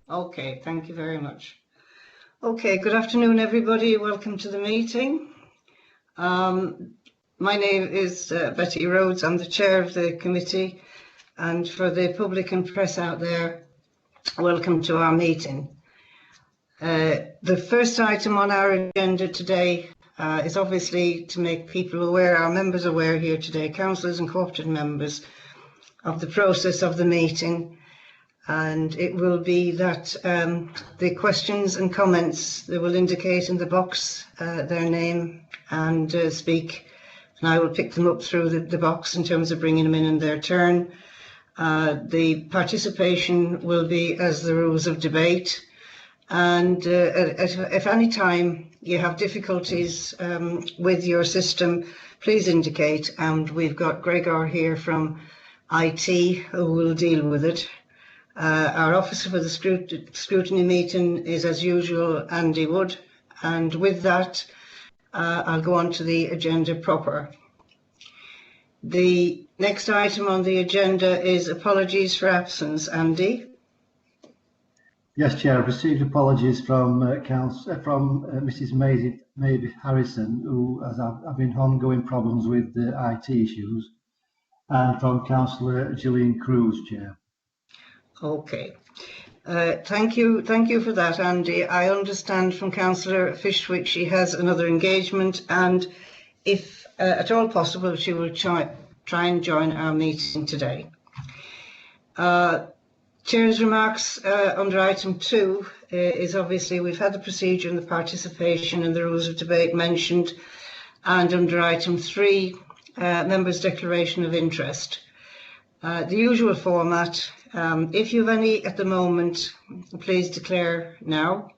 Okay, thank you very much. Okay, good afternoon, everybody. Welcome to the meeting. My name is Betty Rhodes. I'm the chair of the committee, and for the public and press out there, welcome to our meeting. The first item on our agenda today is obviously to make people aware, our members aware here today, councillors and cooperative members, of the process of the meeting. And it will be that the questions and comments, they will indicate in the box their name and speak, and I will pick them up through the box in terms of bringing them in their turn. The participation will be as the rules of debate, and if any time you have difficulties with your system, please indicate, and we've got Gregor here from IT who will deal with it. Our officer for the scrutiny meeting is, as usual, Andy Wood, and with that I'll go on to the agenda proper. The next item on the agenda is apologies for absence. Andy? Yes, Chair, I've received apologies from Mrs. Maisie Harrison, who has having ongoing problems with the IT issues, and from Councillor Gillian Cruz, Chair. Okay. Thank you for that, Andy. I understand from Councillor Fishwick she has another engagement, and if at all possible, she will try and join our meeting today. Chair's remarks under item 2 is obviously we've had the procedure and the participation and the rules of debate mentioned, and under item 3, members' declaration of interest. The usual format. If you have any at the moment, please declare now.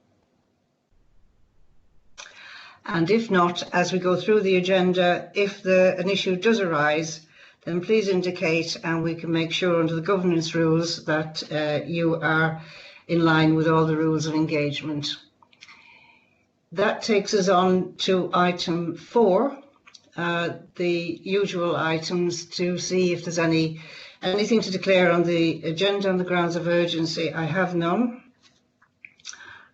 And if not, as we go through the agenda, if an issue does arise, then please indicate, and we can make sure under the governance rules that you are in line with all the rules of engagement. That takes us on to item 4, the usual items, to see if there's anything to declare on the agenda on the grounds of urgency. I have none.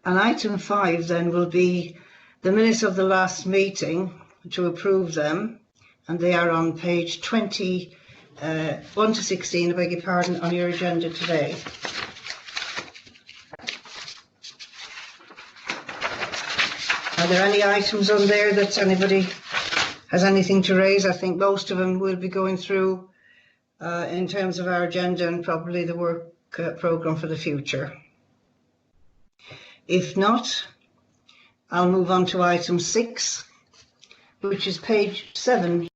And item 5 then will be the minutes of the last meeting, to approve them, and they are on page 1 to 16, I beg your pardon, on your agenda today. Are there any items on there that anybody has anything to raise? I think most of them will be going through in terms of our agenda and probably the work programme for the future. If not, I'll move on to item 6, which is page 7.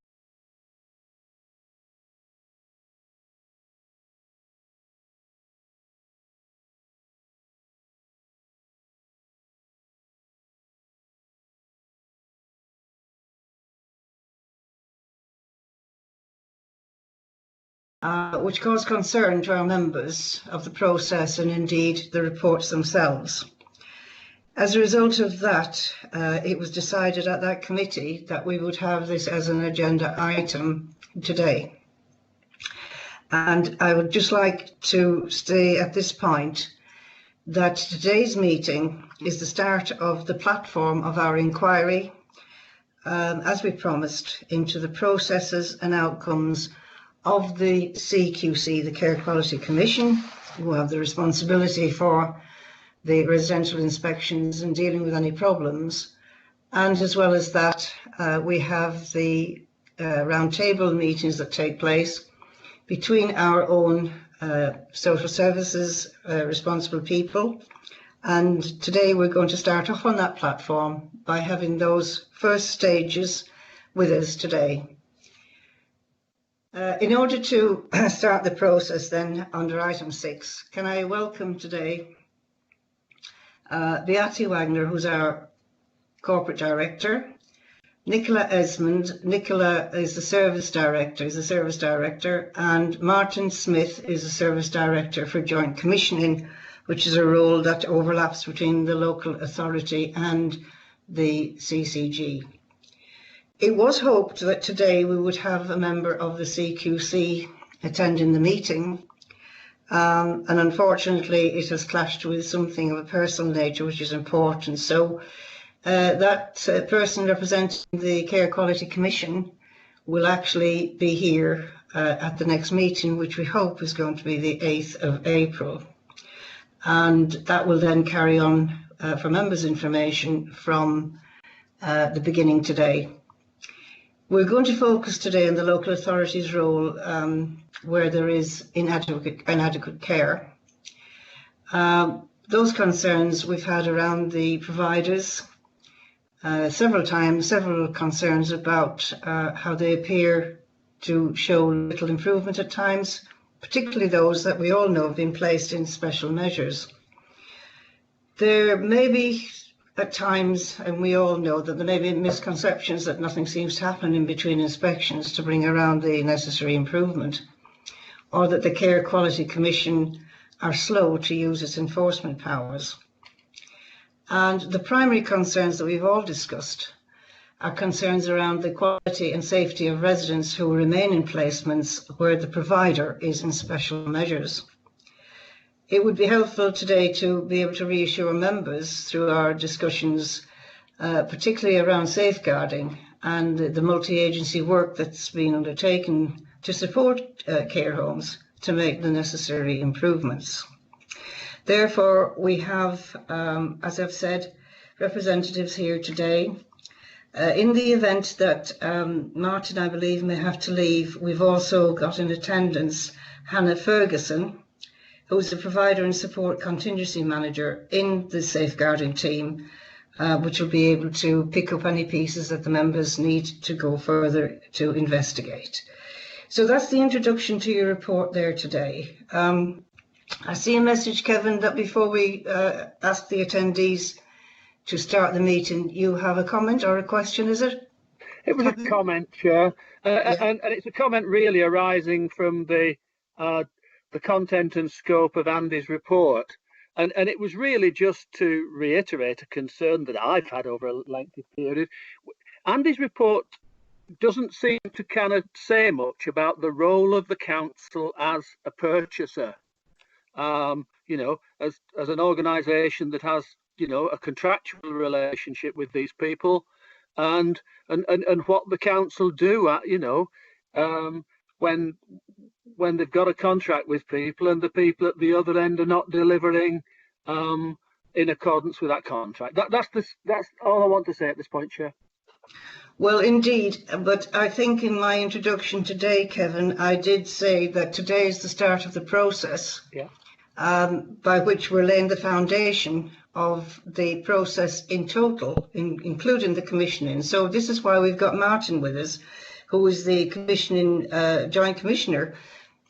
Which cause concern to our members of the process and indeed the reports themselves. As a result of that, it was decided at that committee that we would have this as an agenda item today. And I would just like to say at this point that today's meeting is the start of the platform of our inquiry, as we promised, into the processes and outcomes of the CQC, the Care Quality Commission, who have the responsibility for the residential inspections and dealing with any problems. And as well as that, we have the roundtable meetings that take place between our own social services responsible people. And today we're going to start off on that platform by having those first stages with us today. In order to start the process then under item 6, can I welcome today Beate Wagner, who's our corporate director, Nicola Esmond. Nicola is the service director, and Martin Smith is the service director for joint commissioning, which is a role that overlaps between the local authority and the CCG. It was hoped that today we would have a member of the CQC attending the meeting, and unfortunately it has clashed with something of a personal nature, which is important. So that person representing the Care Quality Commission will actually be here at the next meeting, which we hope is going to be the 8th of April. And that will then carry on for members' information from the beginning today. We're going to focus today on the local authorities' role where there is inadequate care. Those concerns we've had around the providers several concerns about how they appear to show little improvement at times, particularly those that we all know have been placed in special measures. There may be at times, and we all know that there may be misconceptions that nothing seems to happen in between inspections to bring around the necessary improvement, or that the Care Quality Commission are slow to use its enforcement powers. And the primary concerns that we've all discussed are concerns around the quality and safety of residents who remain in placements where the provider is in special measures. It would be helpful today to be able to reassure members through our discussions, particularly around safeguarding and the multi-agency work that's been undertaken to support care homes to make the necessary improvements. Therefore, we have, as I've said, representatives here today. In the event that Martin, I believe, may have to leave, we've also got in attendance Hannah Ferguson, who's the Provider and Support Contingency Manager in the safeguarding team, which will be able to pick up any pieces that the members need to go further to investigate. So that's the introduction to your report there today. I see a message, Kevin, that before we ask the attendees to start the meeting, you have a comment or a question, is it? It was Kevin? A comment, Chair, and it's a comment really arising from the content and scope of Andy's report. And it was really just to reiterate a concern that I've had over a lengthy period. Andy's report doesn't seem to kind of say much about the role of the council as a purchaser. You know, as an organisation that has, you know, a contractual relationship with these people, and what the council do, you know, when they've got a contract with people and the people at the other end are not delivering in accordance with that contract. That's all I want to say at this point, Chair. Well, indeed, but I think in my introduction today, Kevin, I did say that today is the start of the process. Yeah. By which we're laying the foundation of the process in total, including the commissioning. So this is why we've got Martin with us, who is the commissioning joint commissioner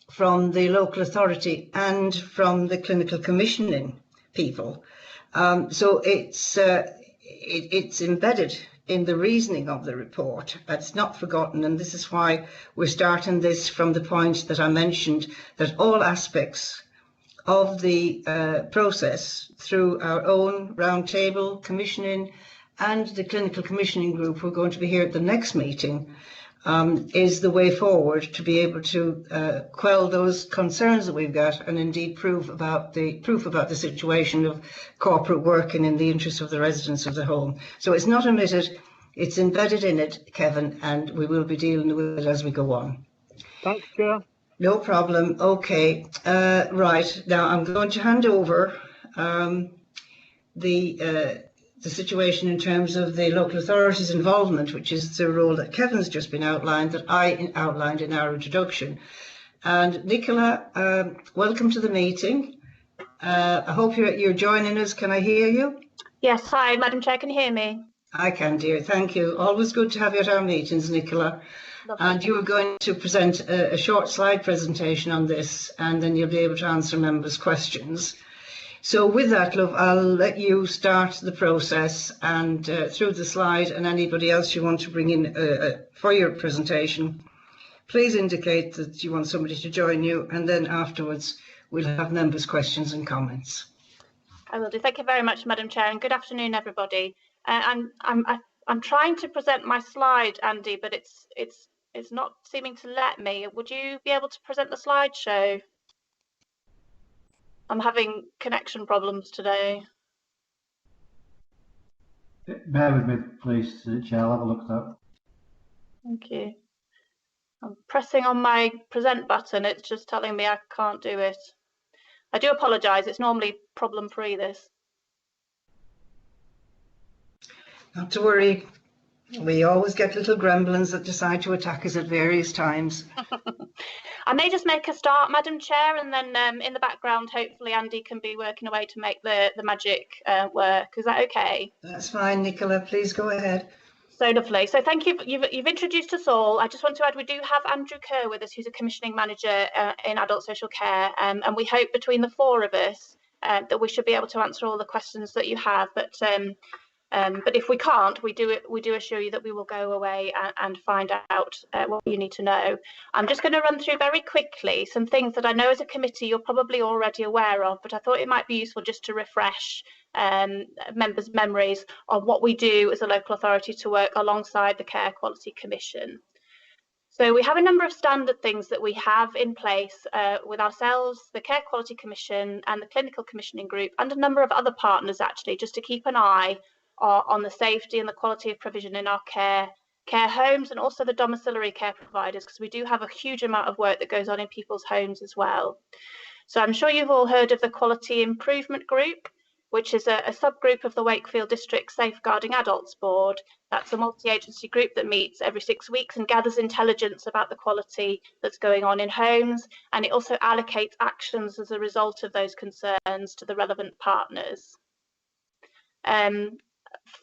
from the local authority and from the clinical commissioning people. So it's embedded in the reasoning of the report. It's not forgotten, and this is why we're starting this from the point that I mentioned, that all aspects of the process through our own roundtable commissioning and the clinical commissioning group who are going to be here at the next meeting is the way forward to be able to quell those concerns that we've got, and indeed proof about the situation of corporate working in the interest of the residents of the home. So it's not omitted, it's embedded in it, Kevin, and we will be dealing with it as we go on. Thanks, Chair. No problem. Okay. Right. Now I'm going to hand over the situation in terms of the local authorities' involvement, which is the role that Kevin's just been outlined, that I outlined in our introduction. And Nicola, welcome to the meeting. I hope you're joining us. Can I hear you? Yes. Hi, Madam Chair. Can you hear me? I can, dear. Thank you. Always good to have you at our meetings, Nicola. Lovely. And you are going to present a short slide presentation on this, and then you'll be able to answer members' questions. So with that, love, I'll let you start the process and through the slide, and anybody else you want to bring in for your presentation, please indicate that you want somebody to join you, and then afterwards we'll have members' questions and comments. I will do. Thank you very much, Madam Chair, and good afternoon, everybody. I'm trying to present my slide, Andy, but it's not seeming to let me. Would you be able to present the slideshow? I'm having connection problems today. Bear with me, please, Chair. I'll have a look at that. Thank you. I'm pressing on my present button. It's just telling me I can't do it. I do apologise. It's normally problem-free, this. Not to worry. We always get little gremlins that decide to attack us at various times. I may just make a start, Madam Chair, and then in the background, hopefully Andy can be working away to make the magic work. Is that okay? That's fine, Nicola. Please go ahead. So lovely. So thank you. You've introduced us all. I just want to add, we do have Andrew Kerr with us, who's a commissioning manager in adult social care, and we hope between the four of us that we should be able to answer all the questions that you have. But if we can't, we do assure you that we will go away and find out what you need to know. I'm just going to run through very quickly some things that I know as a committee you're probably already aware of, but I thought it might be useful just to refresh members' memories on what we do as a local authority to work alongside the Care Quality Commission. So we have a number of standard things that we have in place with ourselves, the Care Quality Commission and the Clinical Commissioning Group, and a number of other partners actually, just to keep an eye on the safety and the quality of provision in our care homes and also the domiciliary care providers, because we do have a huge amount of work that goes on in people's homes as well. So I'm sure you've all heard of the Quality Improvement Group, which is a subgroup of the Wakefield District Safeguarding Adults Board. That's a multi-agency group that meets every 6 weeks and gathers intelligence about the quality that's going on in homes, and it also allocates actions as a result of those concerns to the relevant partners.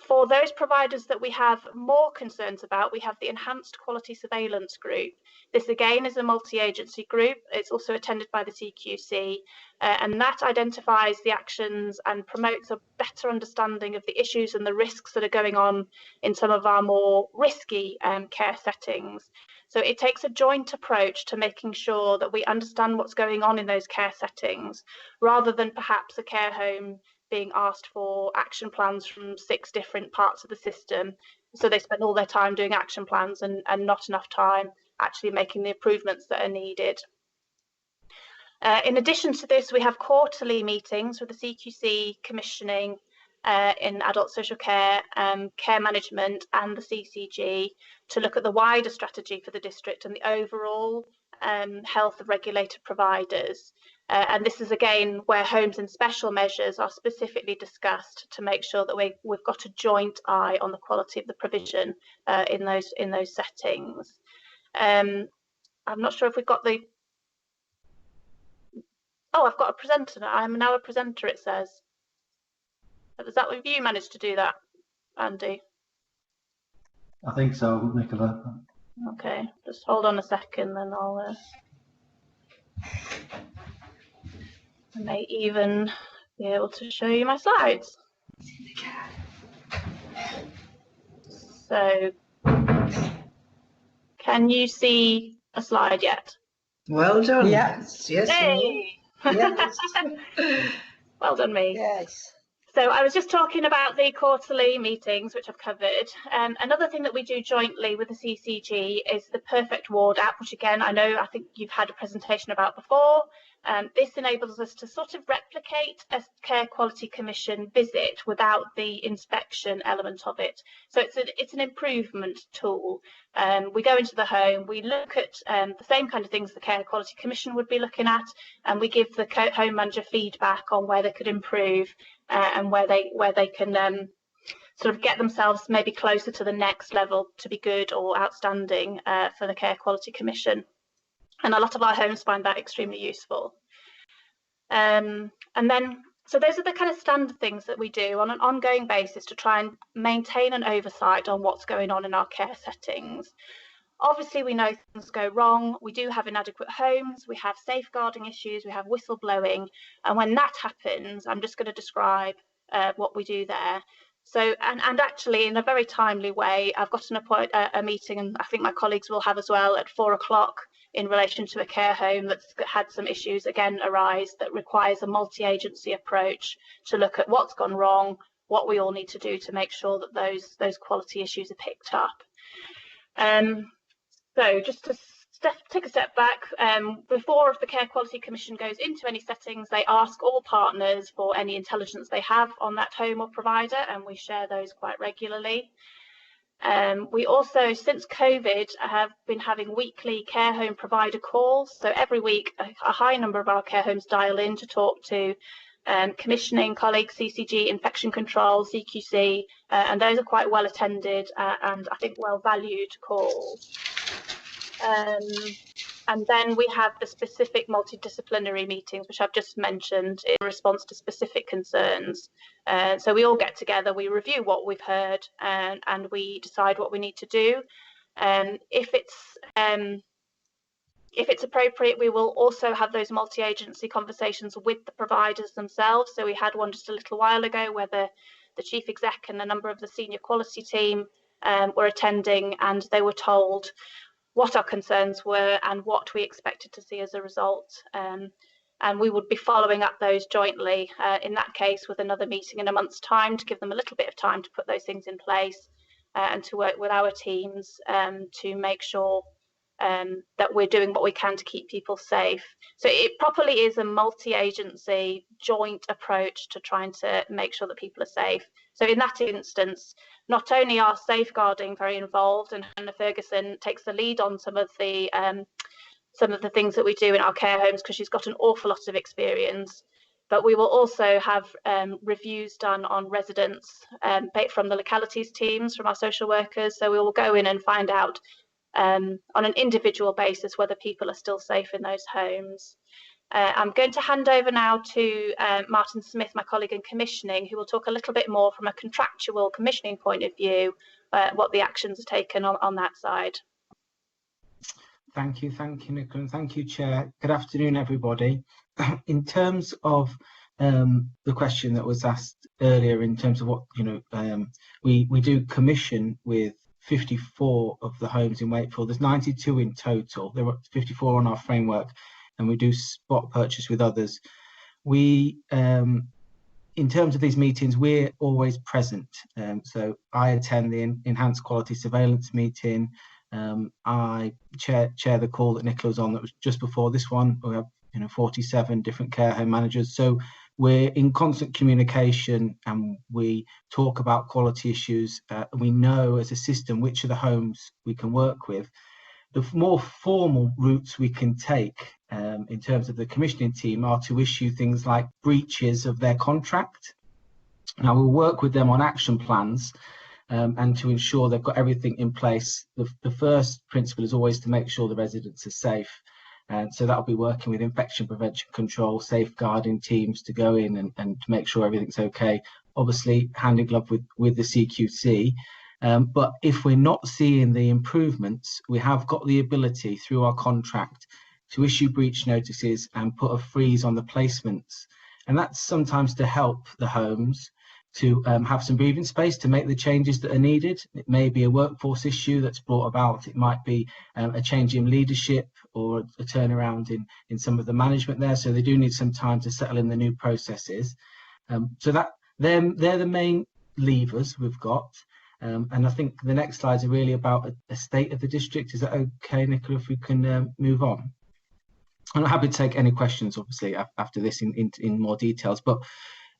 For those providers that we have more concerns about, we have the Enhanced Quality Surveillance Group. This again is a multi-agency group. It's also attended by the CQC, and that identifies the actions and promotes a better understanding of the issues and the risks that are going on in some of our more risky care settings. So it takes a joint approach to making sure that we understand what's going on in those care settings, rather than perhaps a care home being asked for action plans from 6 different parts of the system. So they spend all their time doing action plans and not enough time actually making the improvements that are needed. In addition to this, we have quarterly meetings with the CQC, commissioning in adult social care, care management and the CCG to look at the wider strategy for the district and the overall health of regulated providers. And this is again where homes and special measures are specifically discussed to make sure that we've got a joint eye on the quality of the provision in those settings. I'm not sure if we've got the... Oh, I've got a presenter now. I'm now a presenter, it says. Is that what you managed to do that, Andy? I think so, Nicola. Okay, just hold on a second, then I'll... I may even be able to show you my slides. So, can you see a slide yet? Well done. Yes. Yes. Hey! Yes. Well done, me. Yes. So I was just talking about the quarterly meetings, which I've covered. Another thing that we do jointly with the CCG is the Perfect Ward app, which again, I think you've had a presentation about before. This enables us to sort of replicate a Care Quality Commission visit without the inspection element of it. So it's an improvement tool. We go into the home, we look at the same kind of things the Care Quality Commission would be looking at, and we give the home manager feedback on where they could improve and where they can sort of get themselves maybe closer to the next level to be good or outstanding for the Care Quality Commission. And a lot of our homes find that extremely useful. And then, so those are the kind of standard things that we do on an ongoing basis to try and maintain an oversight on what's going on in our care settings. Obviously, we know things go wrong. We do have inadequate homes. We have safeguarding issues. We have whistleblowing. And when that happens, I'm just going to describe what we do there. So, and actually, in a very timely way, I've got a meeting, and I think my colleagues will have as well, at 4 o'clock in relation to a care home that's had some issues again arise that requires a multi-agency approach to look at what's gone wrong, what we all need to do to make sure that those quality issues are picked up. So just to take a step back. Before the Care Quality Commission goes into any settings, they ask all partners for any intelligence they have on that home or provider, and we share those quite regularly. We also, since COVID, have been having weekly care home provider calls. So every week, a high number of our care homes dial in to talk to commissioning colleagues, CCG, infection control, CQC, and those are quite well attended and I think well valued calls. And then we have the specific multidisciplinary meetings, which I've just mentioned, in response to specific concerns. So we all get together, we review what we've heard, and we decide what we need to do. If it's appropriate, we will also have those multi-agency conversations with the providers themselves. So we had one just a little while ago where the chief exec and a number of the senior quality team were attending, and they were told what our concerns were and what we expected to see as a result. And we would be following up those jointly, in that case, with another meeting in a month's time to give them a little bit of time to put those things in place and to work with our teams to make sure that we're doing what we can to keep people safe. So it properly is a multi-agency joint approach to trying to make sure that people are safe. So in that instance, not only are safeguarding very involved, and Hannah Ferguson takes the lead on some of the things that we do in our care homes because she's got an awful lot of experience, but we will also have reviews done on residents from the localities teams, from our social workers. So we will go in and find out on an individual basis whether people are still safe in those homes. I'm going to hand over now to Martin Smith, my colleague in commissioning, who will talk a little bit more from a contractual commissioning point of view, what the actions are taken on that side. Thank you, Nicola, and thank you, Chair. Good afternoon, everybody. In terms of the question that was asked earlier, in terms of what, we do commission with 54 of the homes in Wakefield. There's 92 in total. There are 54 on our framework, and we do spot purchase with others. We, in terms of these meetings, we're always present. So I attend the enhanced quality surveillance meeting. I chair the call that Nicola was on that was just before this one. We have 47 different care home managers. So we're in constant communication and we talk about quality issues. We know as a system which of the homes we can work with. The more formal routes we can take in terms of the commissioning team are to issue things like breaches of their contract. Now we'll work with them on action plans and to ensure they've got everything in place. The first principle is always to make sure the residents are safe. And so that'll be working with infection prevention control, safeguarding teams to go in and to make sure everything's okay. Obviously, hand in glove with the CQC. But if we're not seeing the improvements, we have got the ability through our contract to issue breach notices and put a freeze on the placements. And that's sometimes to help the homes to have some breathing space to make the changes that are needed. It may be a workforce issue that's brought about. It might be a change in leadership or a turnaround in some of the management there. So they do need some time to settle in the new processes. So that they're the main levers we've got. And I think the next slides are really about a state of the district. Is that okay, Nicola, if we can move on? I'm happy to take any questions, obviously, after this in more details. But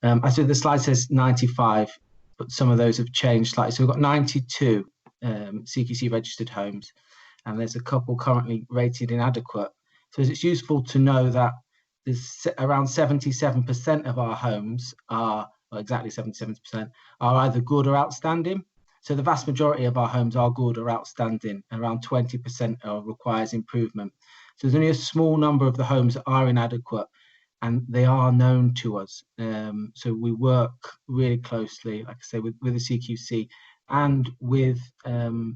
I said the slide says 95, but some of those have changed slightly. So we've got 92 CQC registered homes, and there's a couple currently rated inadequate. So it's useful to know that there's around 77% of our homes are, well, exactly 77%, are either good or outstanding. So the vast majority of our homes are good or outstanding, and around 20% requires improvement. So there's only a small number of the homes that are inadequate, and they are known to us. So we work really closely, like I say, with the CQC and with the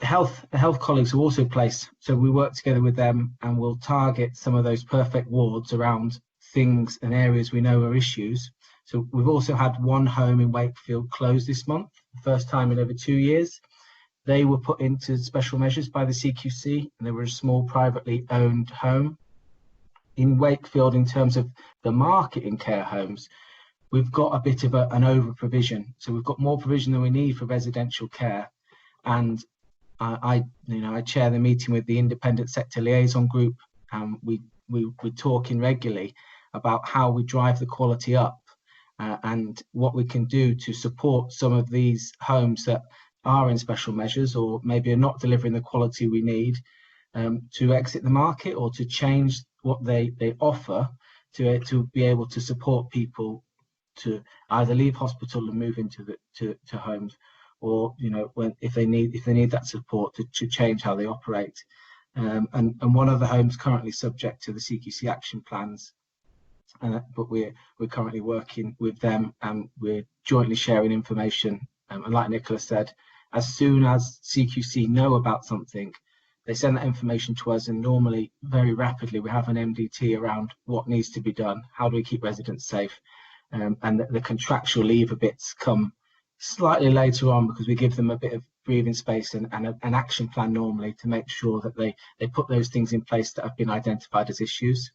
health colleagues who also place. So we work together with them and we'll target some of those perfect wards around things and areas we know are issues. So we've also had one home in Wakefield close this month, the first time in over 2 years. They were put into special measures by the CQC, and they were a small privately owned home. In Wakefield, in terms of the market in care homes, we've got a bit of an over provision. So we've got more provision than we need for residential care. And I chair the meeting with the Independent Sector Liaison Group, and we're talking regularly about how we drive the quality up and what we can do to support some of these homes that are in special measures or maybe are not delivering the quality we need, to exit the market or to change what they offer to be able to support people to either leave hospital and move into to homes, or if they need that support to change how they operate. And one of the homes currently subject to the CQC action plans, but we're currently working with them, and we're jointly sharing information. And like Nicola said, as soon as CQC know about something, they send that information to us, and normally very rapidly we have an MDT around what needs to be done, how do we keep residents safe, and the contractual lever bits come slightly later on, because we give them a bit of breathing space and an action plan normally to make sure that they put those things in place that have been identified as issues.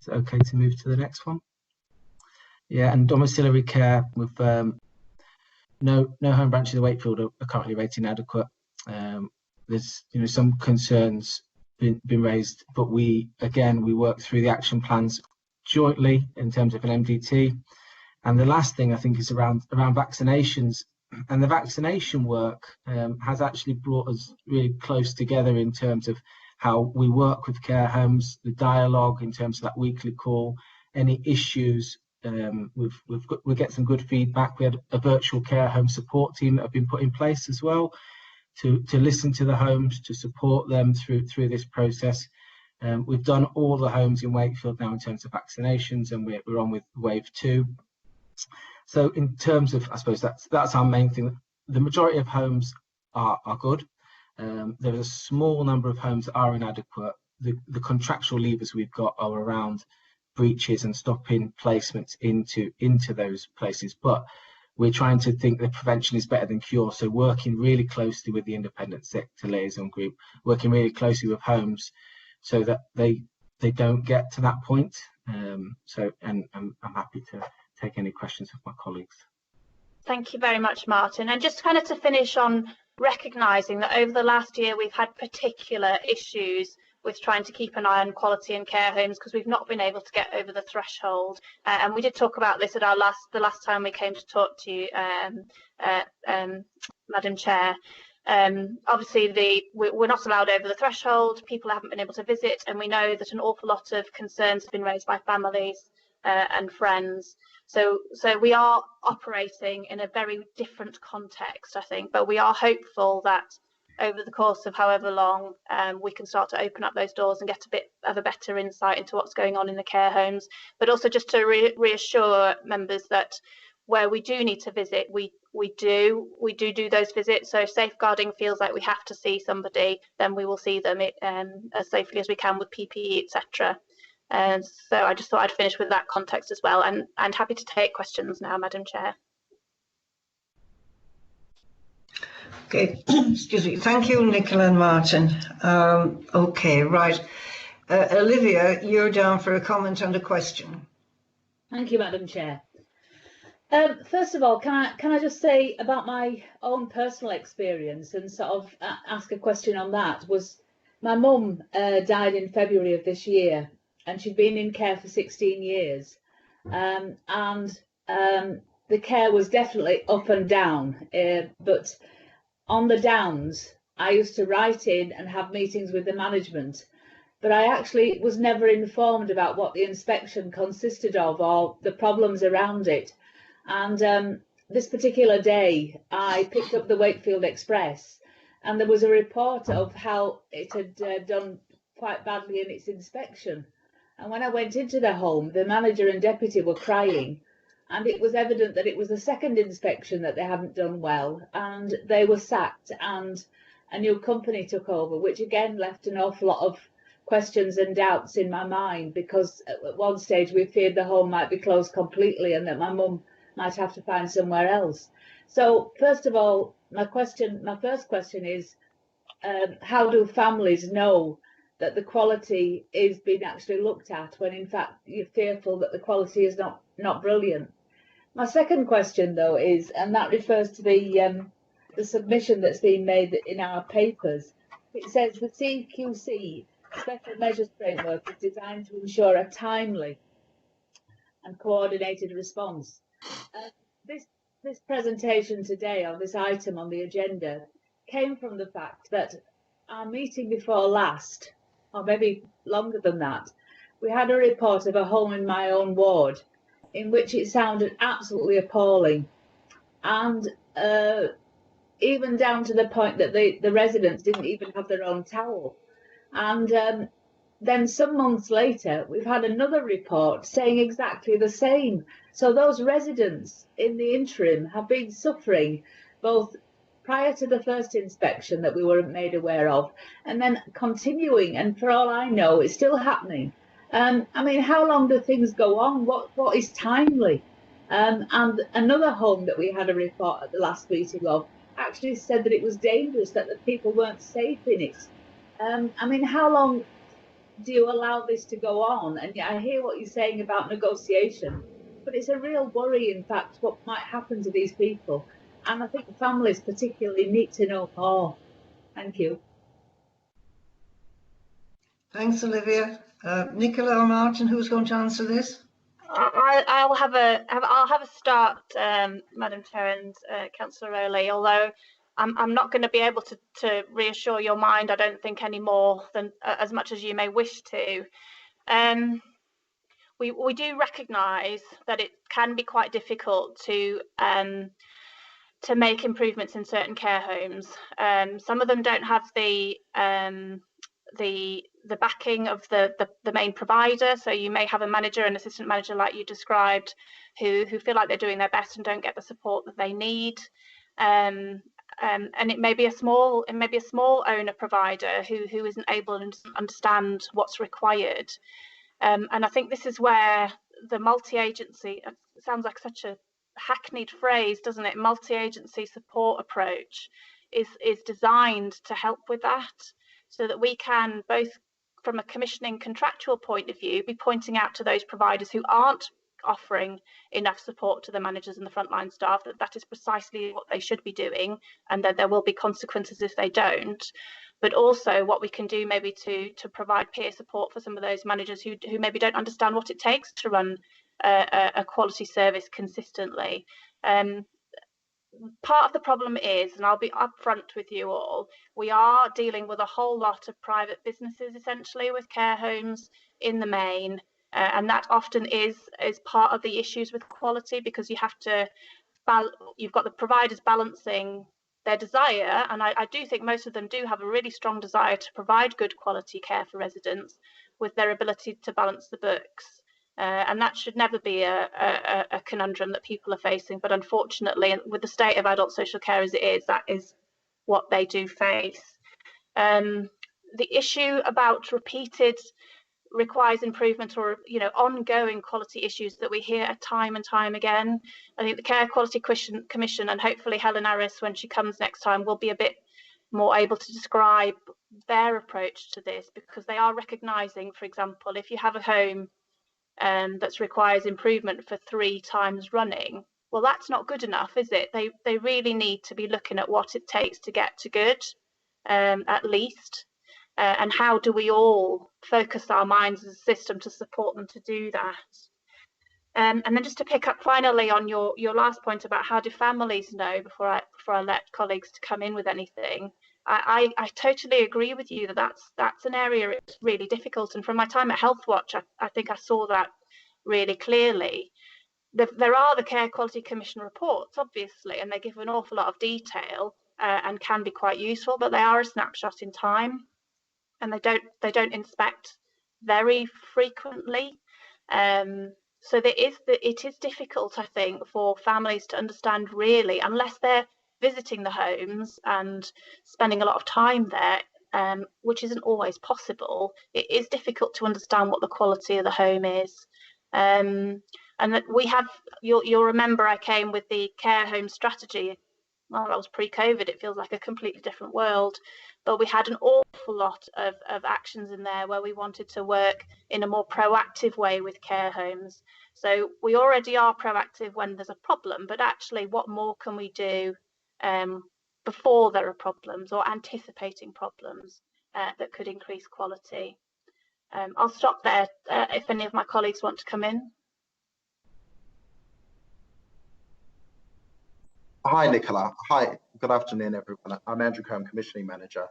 Is it okay to move to the next one? Yeah, and domiciliary care with no home branches of Wakefield are currently rated inadequate. There's some concerns been raised, but we work through the action plans jointly in terms of an MDT. And the last thing I think is around vaccinations, and the vaccination work has actually brought us really close together in terms of how we work with care homes, the dialogue in terms of that weekly call, any issues. We get some good feedback. We had a virtual care home support team that have been put in place as well to listen to the homes, to support them through this process. We've done all the homes in Wakefield now in terms of vaccinations, and we're on with wave 2. So in terms of, I suppose that's our main thing. The majority of homes are good. There's a small number of homes that are inadequate. The contractual levers we've got are around breaches and stopping placements into those places, but we're trying to think that prevention is better than cure. So working really closely with the Independent Sector Liaison Group, working really closely with homes so that they don't get to that point. And I'm happy to take any questions of my colleagues. Thank you very much, Martin. And just kind of to finish on recognising that over the last year we've had particular issues with trying to keep an eye on quality in care homes because we've not been able to get over the threshold. And we did talk about this at the last time we came to talk to you, Madam Chair. Obviously we're not allowed over the threshold, people haven't been able to visit, and we know that an awful lot of concerns have been raised by families and friends. So we are operating in a very different context, I think, but we are hopeful that over the course of however long we can start to open up those doors and get a bit of a better insight into what's going on in the care homes, but also just to reassure members that where we do need to visit, we do those visits. So if safeguarding feels like we have to see somebody, then we will see them as safely as we can with PPE, etc. And so I just thought I'd finish with that context as well, and I'm happy to take questions now, Madam Chair. Okay, excuse me. Thank you, Nicola and Martin. Okay, right. Olivia, you're down for a comment and a question. Thank you, Madam Chair. First of all, can I just say about my own personal experience and sort of ask a question on that? Was my mum died in February of this year, and she'd been in care for 16 years, and the care was definitely up and down, but on the downs, I used to write in and have meetings with the management, but I actually was never informed about what the inspection consisted of or the problems around it. And this particular day, I picked up the Wakefield Express, and there was a report of how it had done quite badly in its inspection. And when I went into the home, the manager and deputy were crying, and it was evident that it was the second inspection that they hadn't done well, and they were sacked and a new company took over, which again left an awful lot of questions and doubts in my mind, because at one stage we feared the home might be closed completely and that my mum might have to find somewhere else. So first of all, my first question is, how do families know that the quality is being actually looked at when in fact you're fearful that the quality is not brilliant? My second question though is, and that refers to the the submission that's been made in our papers. It says the CQC Special Measures Framework is designed to ensure a timely and coordinated response. This presentation today on this item on the agenda came from the fact that our meeting before last, or maybe longer than that, we had a report of a home in my own ward in which it sounded absolutely appalling, and even down to the point that the residents didn't even have their own towel. And then some months later, we've had another report saying exactly the same. So those residents in the interim have been suffering both prior to the first inspection that we weren't made aware of, and then continuing, and for all I know, it's still happening. I mean, how long do things go on? What is timely? And another home that we had a report at the last meeting of actually said that it was dangerous, that the people weren't safe in it. I mean, how long do you allow this to go on? And I hear what you're saying about negotiation, but it's a real worry, in fact, what might happen to these people. And I think families particularly need to know more. Thank you. Thanks, Olivia. Nicola or Martin, who's going to answer this? I'll have a start, Madam Chair and Councillor Rowley. Although I'm not going to be able to reassure your mind, I don't think, any more than as much as you may wish to. We do recognise that it can be quite difficult to make improvements in certain care homes. Some of them don't have the backing of the main provider, so you may have a manager and assistant manager, like you described, who feel like they're doing their best and don't get the support that they need. And it may be a small owner provider who isn't able to understand what's required. And I think this is where the multi-agency, it sounds like such a hackneyed phrase, doesn't it? Multi-agency support approach is designed to help with that, so that we can, both from a commissioning contractual point of view, be pointing out to those providers who aren't offering enough support to the managers and the frontline staff that is precisely what they should be doing, and that there will be consequences if they don't. But also what we can do maybe to provide peer support for some of those managers who maybe don't understand what it takes to run a quality service consistently. Part of the problem is, and I'll be upfront with you all, we are dealing with a whole lot of private businesses essentially with care homes in the main, and that often is part of the issues with quality, because you've got the providers balancing their desire, and I do think most of them do have a really strong desire to provide good quality care for residents, with their ability to balance the books. And that should never be a conundrum that people are facing, but unfortunately, with the state of adult social care as it is, that is what they do face. The issue about repeated requires improvement, or ongoing quality issues that we hear time and time again. I think the Care Quality Commission, and hopefully Helen Harris, when she comes next time, will be a bit more able to describe their approach to this, because they are recognising, for example, if you have a home that requires improvement for 3 times running, well, that's not good enough, is it? They really need to be looking at what it takes to get to good, at least, and how do we all focus our minds as a system to support them to do that. And then just to pick up finally on your last point about how do families know before I let colleagues to come in with anything, I totally agree with you that that's an area it's really difficult. And from my time at Healthwatch, I think I saw that really clearly. There are the Care Quality Commission reports, obviously, and they give an awful lot of detail and can be quite useful, but they are a snapshot in time, and they don't inspect very frequently. So it is difficult, I think, for families to understand really, unless they're visiting the homes and spending a lot of time there, which isn't always possible. It is difficult to understand what the quality of the home is. And that we have, you'll remember I came with the care home strategy. Well, that was pre-COVID. It feels like a completely different world. But we had an awful lot of actions in there where we wanted to work in a more proactive way with care homes. So we already are proactive when there's a problem, but actually what more can we do before there are problems or anticipating problems that could increase quality. I'll stop there if any of my colleagues want to come in. Hi, Nicola. Hi, good afternoon, everyone. I'm Andrew Cohen, Commissioning Manager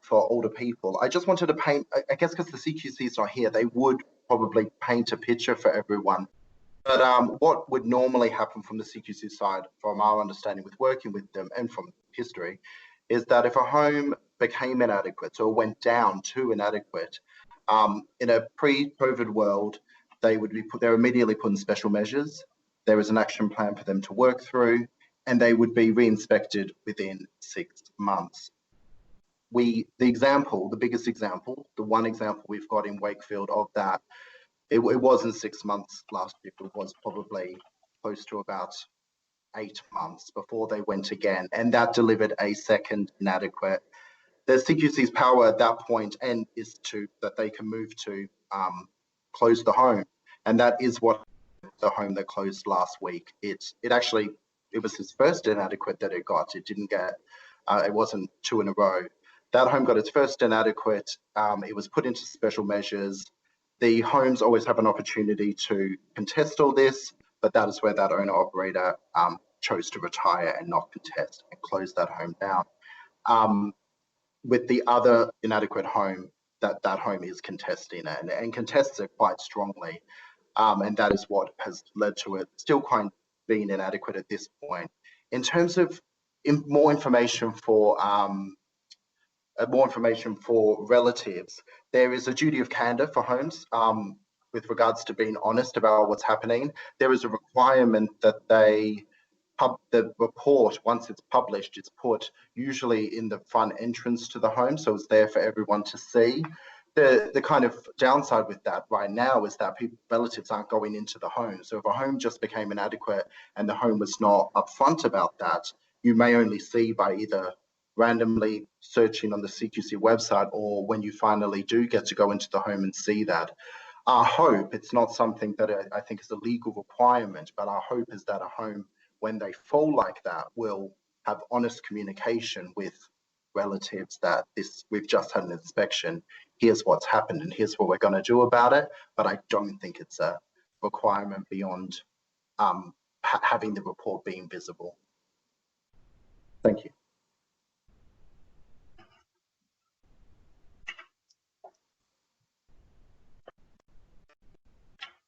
for Older People. I just wanted to paint, I guess because the CQC's not here, they would probably paint a picture for everyone. But what would normally happen from the CQC side, from our understanding with working with them and from history, is that if a home became inadequate or went down to inadequate, in a pre-COVID world, they're immediately put in special measures. There is an action plan for them to work through, and they would be re-inspected within 6 months. The biggest example, the one example we've got in Wakefield of that, it wasn't 6 months last year, it was probably close to about 8 months before they went again, and that delivered a second inadequate. The CQC's power at that point is that they can move to close the home, and that is what the home that closed last week. It was his first inadequate that it got. It didn't get, it wasn't 2 in a row. That home got its first inadequate. It was put into special measures. The homes always have an opportunity to contest all this, but that is where that owner operator chose to retire and not contest and close that home down. With the other inadequate home, that home is contesting it and contests it quite strongly. And that is what has led to it still quite being inadequate at this point. In terms of more information for relatives, there is a duty of candor for homes with regards to being honest about what's happening. There is a requirement that the report, once it's published, it's put usually in the front entrance to the home, so it's there for everyone to see. The kind of downside with that right now is that relatives aren't going into the home. So if a home just became inadequate and the home was not upfront about that, you may only see by either randomly searching on the CQC website or when you finally do get to go into the home and see that. Our hope, it's not something that I think is a legal requirement, but our hope is that a home, when they fall like that, will have honest communication with relatives that we've just had an inspection, here's what's happened and here's what we're going to do about it. But I don't think it's a requirement beyond having the report being visible. Thank you.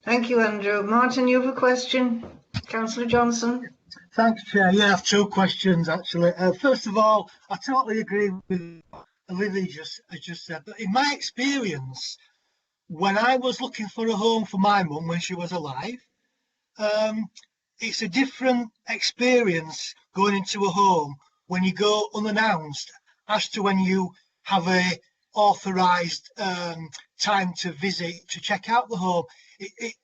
Thank you, Andrew. Martin, you have a question? Councillor Johnson. Thanks, Chair. Yeah, I have 2 questions, actually. First of all, I totally agree with what Lily just said. But in my experience, when I was looking for a home for my mum when she was alive, it's a different experience going into a home when you go unannounced as to when you have a authorised time to visit, to check out the home.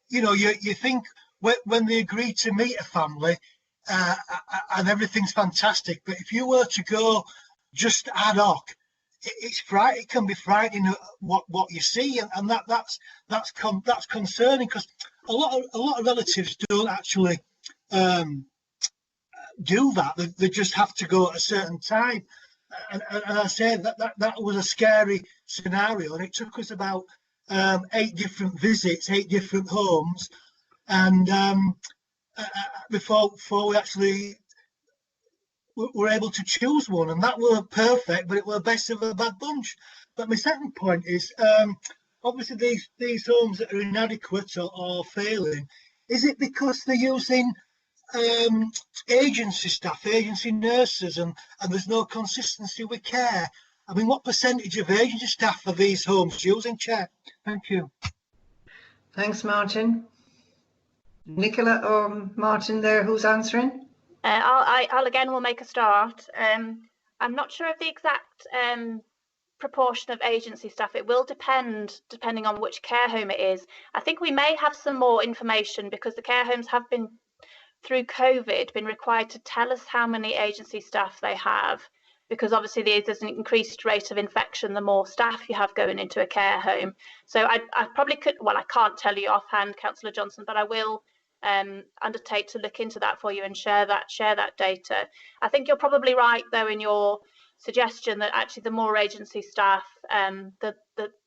You think when they agree to meet a family and everything's fantastic, but if you were to go just ad hoc, it can be frightening what you see, and that's concerning, because a lot of relatives don't actually do that. They just have to go at a certain time, and I say that was a scary scenario, and it took us about 8 different visits, 8 different homes, and before we actually were able to choose one, and that were perfect, but it were best of a bad bunch. But my second point is, obviously these homes that are inadequate or failing, is it because they're using agency staff, agency nurses, and there's no consistency with care? I mean, what percentage of agency staff are these homes using, Chair? Thank you. Thanks, Martin. Nicola or Martin there, who's answering? I'll again will make a start. I'm not sure of the exact proportion of agency staff. It will depending on which care home it is. I think we may have some more information because the care homes have been, through COVID, been required to tell us how many agency staff they have, because obviously there's an increased rate of infection the more staff you have going into a care home. So I probably could, well, I can't tell you offhand, Councillor Johnson, but I will undertake to look into that for you and share that data. I think you're probably right though in your suggestion that actually the more agency staff, the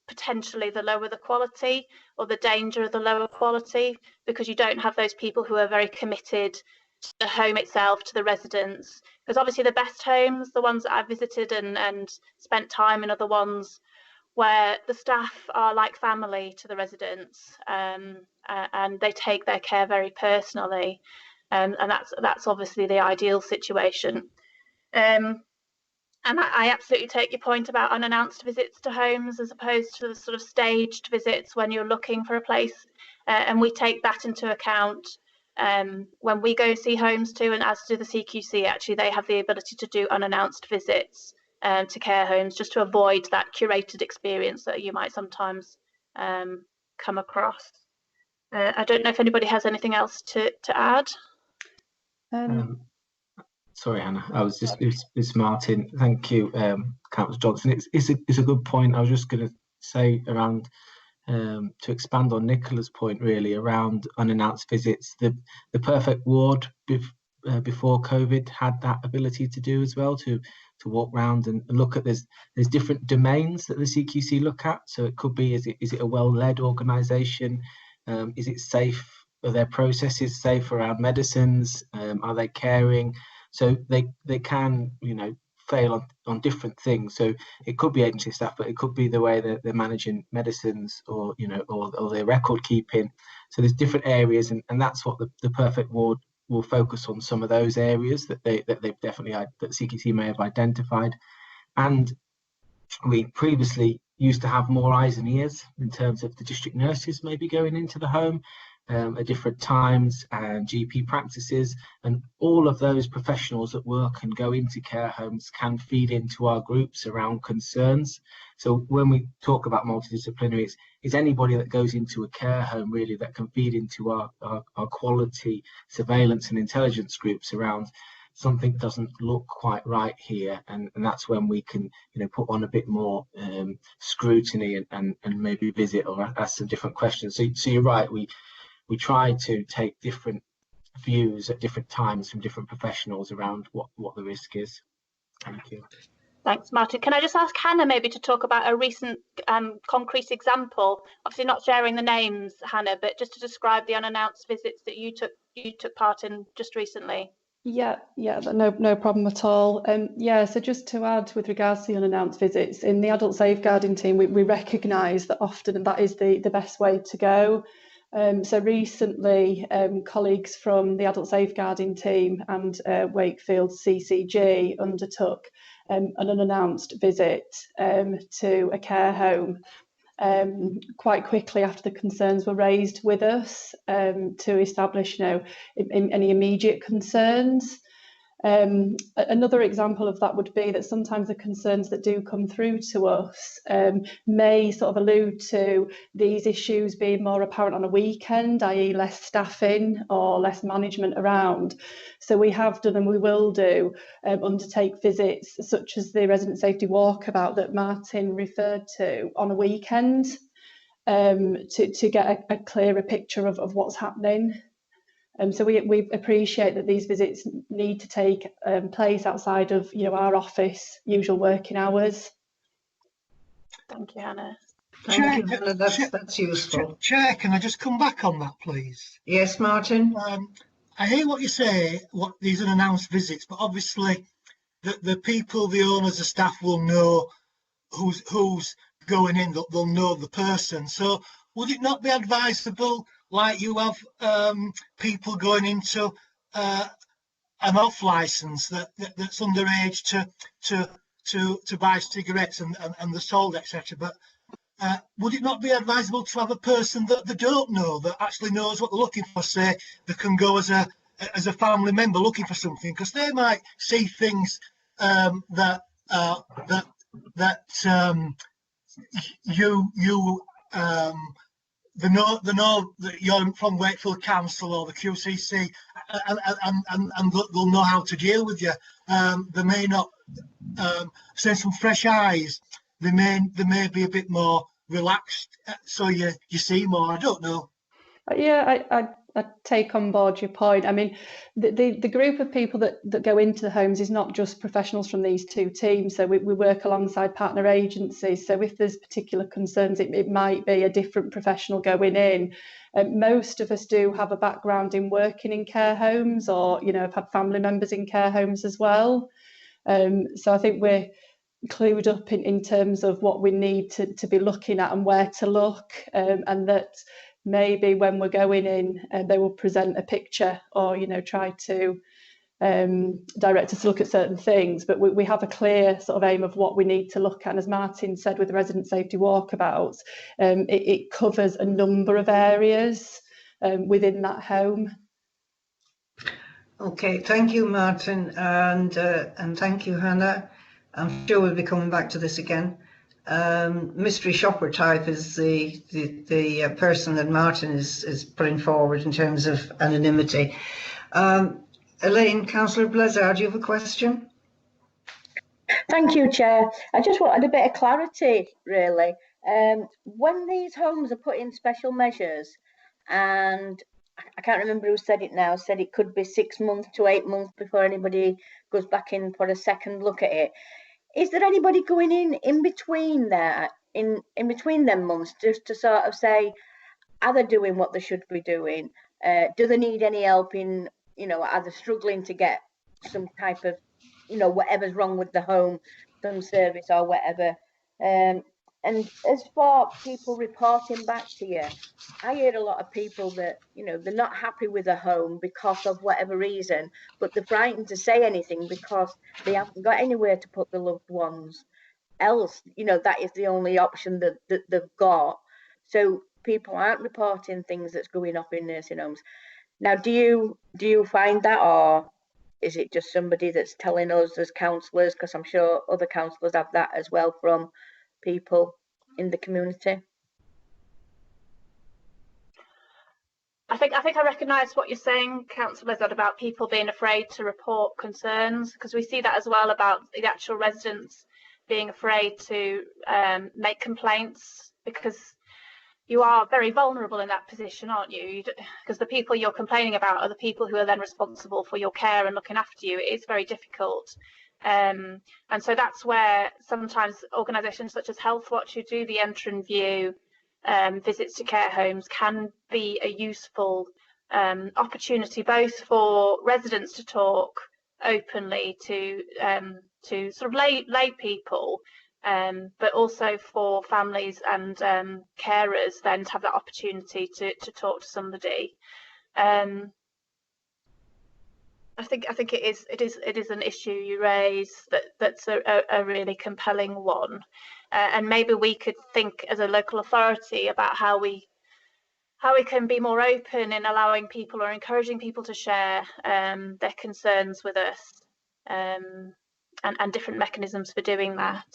potentially the lower the quality, or the danger of the lower quality, because you don't have those people who are very committed to the home itself, to the residents. Because obviously the best homes, the ones that I've visited and spent time in, are the ones where the staff are like family to the residents, and they take their care very personally, and that's obviously the ideal situation. And I absolutely take your point about unannounced visits to homes as opposed to the sort of staged visits when you're looking for a place, and we take that into account when we go see homes too, and as do the CQC. Actually, they have the ability to do unannounced visits to care homes, just to avoid that curated experience that you might sometimes come across. I don't know if anybody has anything else to add. Sorry, Hannah. I was just it's Martin. Thank you, Councillor Johnson. It's a good point. I was just going to say around to expand on Nicola's point really around unannounced visits. The perfect ward before COVID had that ability to do as well, to walk around and look at there's different domains that the CQC look at. So it could be is it a well-led organisation? Is it safe? Are their processes safe around medicines? Are they caring? So they can, fail on different things. So it could be agency staff, but it could be the way that they're managing medicines, or or their record keeping. So there's different areas, and that's what the perfect ward will focus on, some of those areas that they've definitely that CQC may have identified. And we previously used to have more eyes and ears in terms of the district nurses maybe going into the home at different times, and GP practices, and all of those professionals that work and go into care homes can feed into our groups around concerns. So when we talk about multidisciplinary, it's anybody that goes into a care home really that can feed into our quality surveillance and intelligence groups around something doesn't look quite right here, and that's when we can put on a bit more scrutiny and maybe visit or ask some different questions. So you're right, we try to take different views at different times from different professionals around what the risk is. Thank you. Thanks, Martin. Can I just ask Hannah maybe to talk about a recent concrete example? Obviously not sharing the names, Hannah, but just to describe the unannounced visits that you took part in just recently. Yeah, no problem at all. So just to add with regards to the unannounced visits, in the adult safeguarding team, we recognise that often that is the best way to go. So recently, colleagues from the adult safeguarding team and Wakefield CCG undertook an unannounced visit to a care home quite quickly after the concerns were raised with us, to establish any immediate concerns. Another example of that would be that sometimes the concerns that do come through to us may sort of allude to these issues being more apparent on a weekend, i.e. less staffing or less management around. So we have done, and we will do, undertake visits such as the resident safety walkabout that Martin referred to on a weekend, to get a clearer picture of what's happening. So we appreciate that these visits need to take place outside of our office usual working hours. Thank you, Hannah. Thank you, Hannah. That's useful. Chair, can I just come back on that, please? Yes, Martin. I hear what you say, what these unannounced visits, but obviously the people, the owners, the staff will know who's going in. They'll know the person. So would it not be advisable, like you have people going into an off license that's underage to buy cigarettes and they're sold, etc. But would it not be advisable to have a person that they don't know, that actually knows what they're looking for? Say they can go as a family member looking for something, because they might see things that they know that you're from Wakefield Council or the QCC, and they'll know how to deal with you. They may not say some fresh eyes. They may be a bit more relaxed, so you see more. I don't know. Yeah, I take on board your point. I mean, the group of people that go into the homes is not just professionals from these two teams. So we work alongside partner agencies. So if there's particular concerns, it might be a different professional going in. Most of us do have a background in working in care homes, or have had family members in care homes as well. So I think we're clued up in terms of what we need to be looking at and where to look, and that maybe when we're going in, they will present a picture or try to direct us to look at certain things, but we have a clear sort of aim of what we need to look at. And as Martin said with the resident safety walkabouts, it covers a number of areas within that home. Okay, thank you, Martin, and thank you, Hannah. I'm sure we'll be coming back to this again. Mystery shopper type is the person that Martin is putting forward in terms of anonymity. Elaine, Councillor Blezard, do you have a question? Thank you, Chair. I just wanted a bit of clarity, really. When these homes are put in special measures, and I can't remember who said it now, said it could be 6 months to 8 months before anybody goes back in for a second look at it. Is there anybody going in between there, in between them months, just to sort of say, are they doing what they should be doing? Do they need any help in, are they struggling to get some type of, whatever's wrong with the home, some service or whatever? And as for people reporting back to you, I hear a lot of people that, they're not happy with a home because of whatever reason, but they're frightened to say anything because they haven't got anywhere to put the loved ones else. That is the only option that they've got. So people aren't reporting things that's going up in nursing homes. Now, do you find that, or is it just somebody that's telling us as councillors? Because I'm sure other councillors have that as well from people in the community. I think I recognise what you're saying, Councillor Blizzard, about people being afraid to report concerns, because we see that as well about the actual residents being afraid to make complaints, because you are very vulnerable in that position, aren't you? Because the people you're complaining about are the people who are then responsible for your care and looking after you. It is very difficult. And so that's where sometimes organisations such as Health Watch, who do the enter and view visits to care homes, can be a useful opportunity both for residents to talk openly to sort of lay people, but also for families and carers then to have that opportunity to talk to somebody. I think it is an issue you raise that's a really compelling one, and maybe we could think as a local authority about how we can be more open in allowing people or encouraging people to share their concerns with us, and different mechanisms for doing that.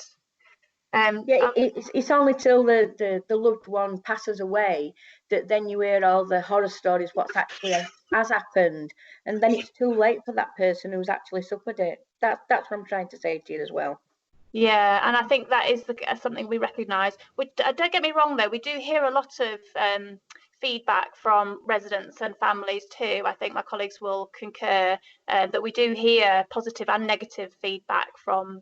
It's only till the loved one passes away that then you hear all the horror stories, what's actually has happened, and then it's too late for that person who's actually suffered it. That's what I'm trying to say to you as well. Yeah, and I think that is something we recognise. Don't get me wrong though, we do hear a lot of feedback from residents and families too. I think my colleagues will concur that we do hear positive and negative feedback from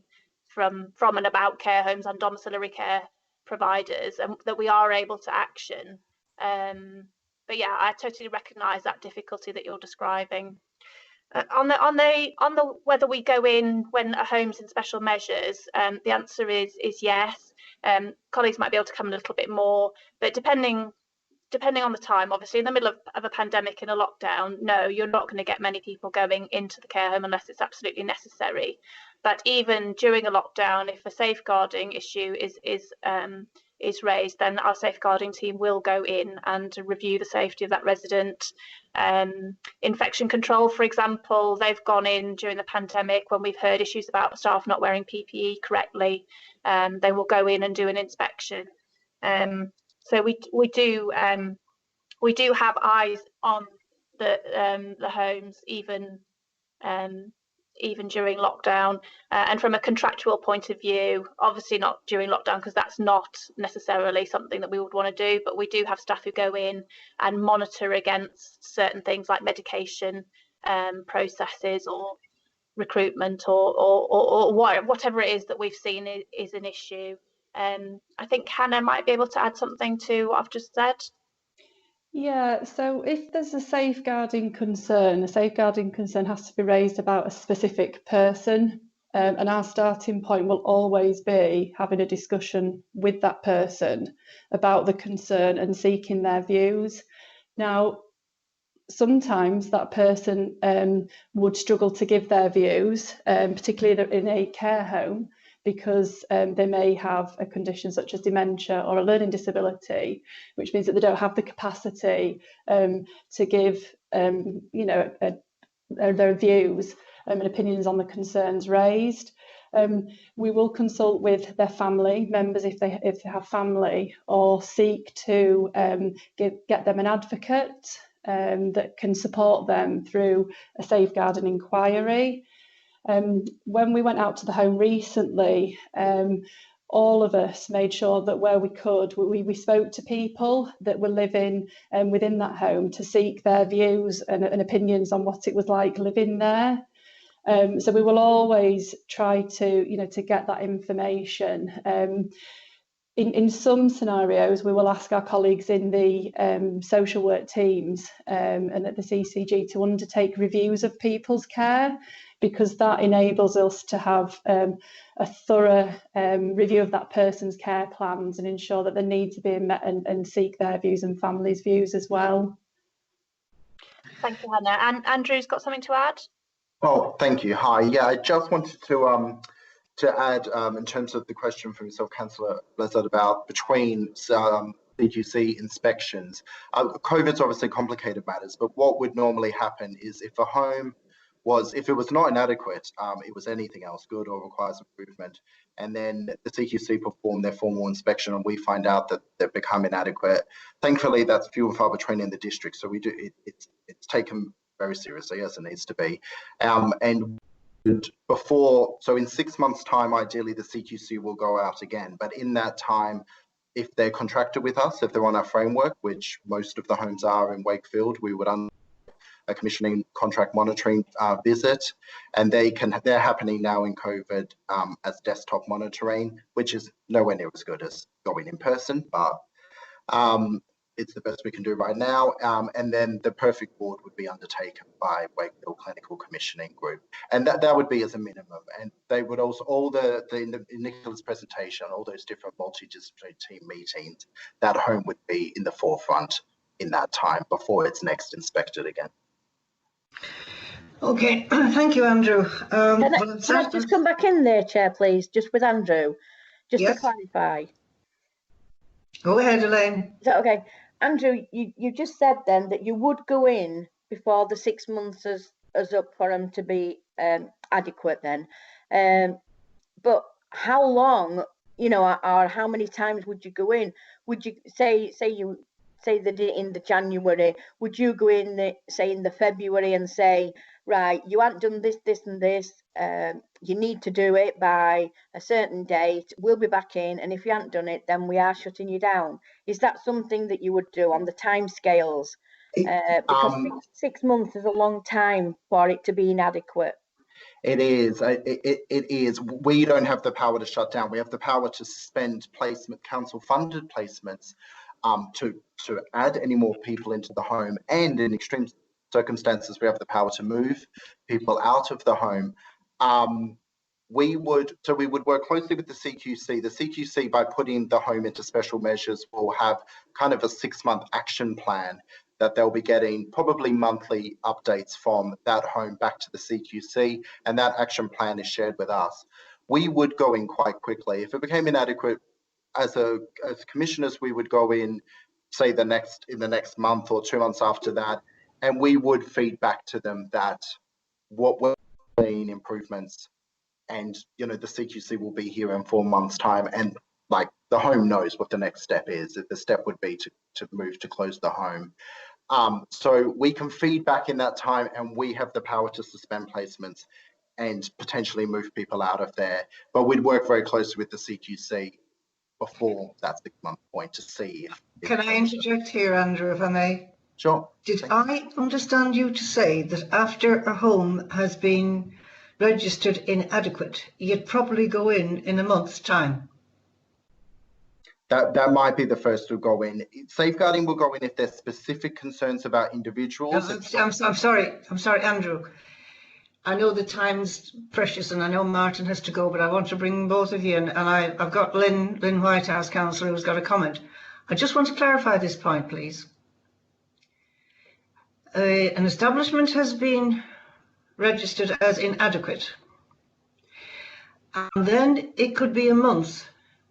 and about care homes and domiciliary care providers, and that we are able to action. But yeah, I totally recognise that difficulty that you're describing. On the whether we go in when a home's in special measures, the answer is yes. Colleagues might be able to come a little bit more, but depending on the time, obviously in the middle of a pandemic and a lockdown, no, you're not going to get many people going into the care home unless it's absolutely necessary. But even during a lockdown, if a safeguarding issue is raised, then our safeguarding team will go in and review the safety of that resident. Infection control, for example, they've gone in during the pandemic when we've heard issues about staff not wearing PPE correctly. They will go in and do an inspection. So we do have eyes on the homes, even even during lockdown. And from a contractual point of view, obviously not during lockdown, because that's not necessarily something that we would want to do, but we do have staff who go in and monitor against certain things like medication processes or recruitment or whatever it is that we've seen is an issue. I think Hannah might be able to add something to what I've just said. Yeah, so if there's a safeguarding concern has to be raised about a specific person, and our starting point will always be having a discussion with that person about the concern and seeking their views. Now, sometimes that person would struggle to give their views, particularly in a care home, because they may have a condition such as dementia or a learning disability, which means that they don't have the capacity to give their views and opinions on the concerns raised. We will consult with their family members if they have family, or seek to get them an advocate that can support them through a safeguarding inquiry. When we went out to the home recently, all of us made sure that where we could, we spoke to people that were living within that home to seek their views and opinions on what it was like living there. So we will always try to get that information. In some scenarios, we will ask our colleagues in the social work teams and at the CCG to undertake reviews of people's care, because that enables us to have a thorough review of that person's care plans and ensure that the needs are being met and seek their views and families' views as well. Thank you, Hannah. And Andrew's got something to add? Oh, thank you. Hi. Yeah, I just wanted to add in terms of the question from yourself, Councillor Blizzard, about between CQC inspections. COVID's obviously complicated matters, but what would normally happen is if a home if it was not inadequate, it was anything else, good or requires improvement, and then the CQC perform their formal inspection and we find out that they've become inadequate. Thankfully, that's few and far between in the district, so we do it's taken very seriously, as it needs to be. And so in 6 months' time, ideally the CQC will go out again, but in that time, if they're contracted with us, if they're on our framework, which most of the homes are in Wakefield, we would a commissioning contract monitoring visit, and they're happening now in COVID as desktop monitoring, which is nowhere near as good as going in person, but it's the best we can do right now. And then the perfect board would be undertaken by Wakefield Clinical Commissioning Group, and that would be as a minimum. And they would also, in Nicola's presentation, all those different multidisciplinary team meetings, that home would be in the forefront in that time before it's next inspected again. Okay, thank you, Andrew. Can I just come back in there, Chair, please, just with Andrew, just to clarify. Go ahead, Elaine. Is that okay? Andrew, you just said then that you would go in before the 6 months is up for them to be adequate then. But how long, or how many times would you go in? Would you say that in the January, would you go in, say in the February and say, right, you haven't done this, this and this, you need to do it by a certain date, we'll be back in, and if you haven't done it, then we are shutting you down. Is that something that you would do on the time scales? Because 6 months is a long time for it to be inadequate. It is. It is. We don't have the power to shut down. We have the power to suspend council-funded placements, to add any more people into the home, and in extreme circumstances we have the power to move people out of the home. We would work closely with the CQC. The CQC, by putting the home into special measures, will have kind of a 6-month action plan that they'll be getting probably monthly updates from that home back to the CQC, and that action plan is shared with us. We would go in quite quickly. If it became inadequate, as commissioners, we would go in, say in the next month or 2 months after that, and we would feed back to them that what we're seeing improvements, and the CQC will be here in 4 months' time, and like the home knows what the next step is. The step would be to move to close the home. So we can feed back in that time, and we have the power to suspend placements. and potentially move people out of there. But we'd work very closely with the CQC before that 6-month point to see if... Can I interject here, Andrew, if I may? Sure. Did I understand you to say that after a home has been registered inadequate, you'd probably go in a month's time? That might be the first to go in. Safeguarding will go in if there's specific concerns about individuals. I'm sorry, Andrew. I know the time's precious and I know Martin has to go, but I want to bring both of you in, and I've got Lynn Whitehouse, councillor, who's got a comment. I just want to clarify this point, please. An establishment has been registered as inadequate, and then it could be a month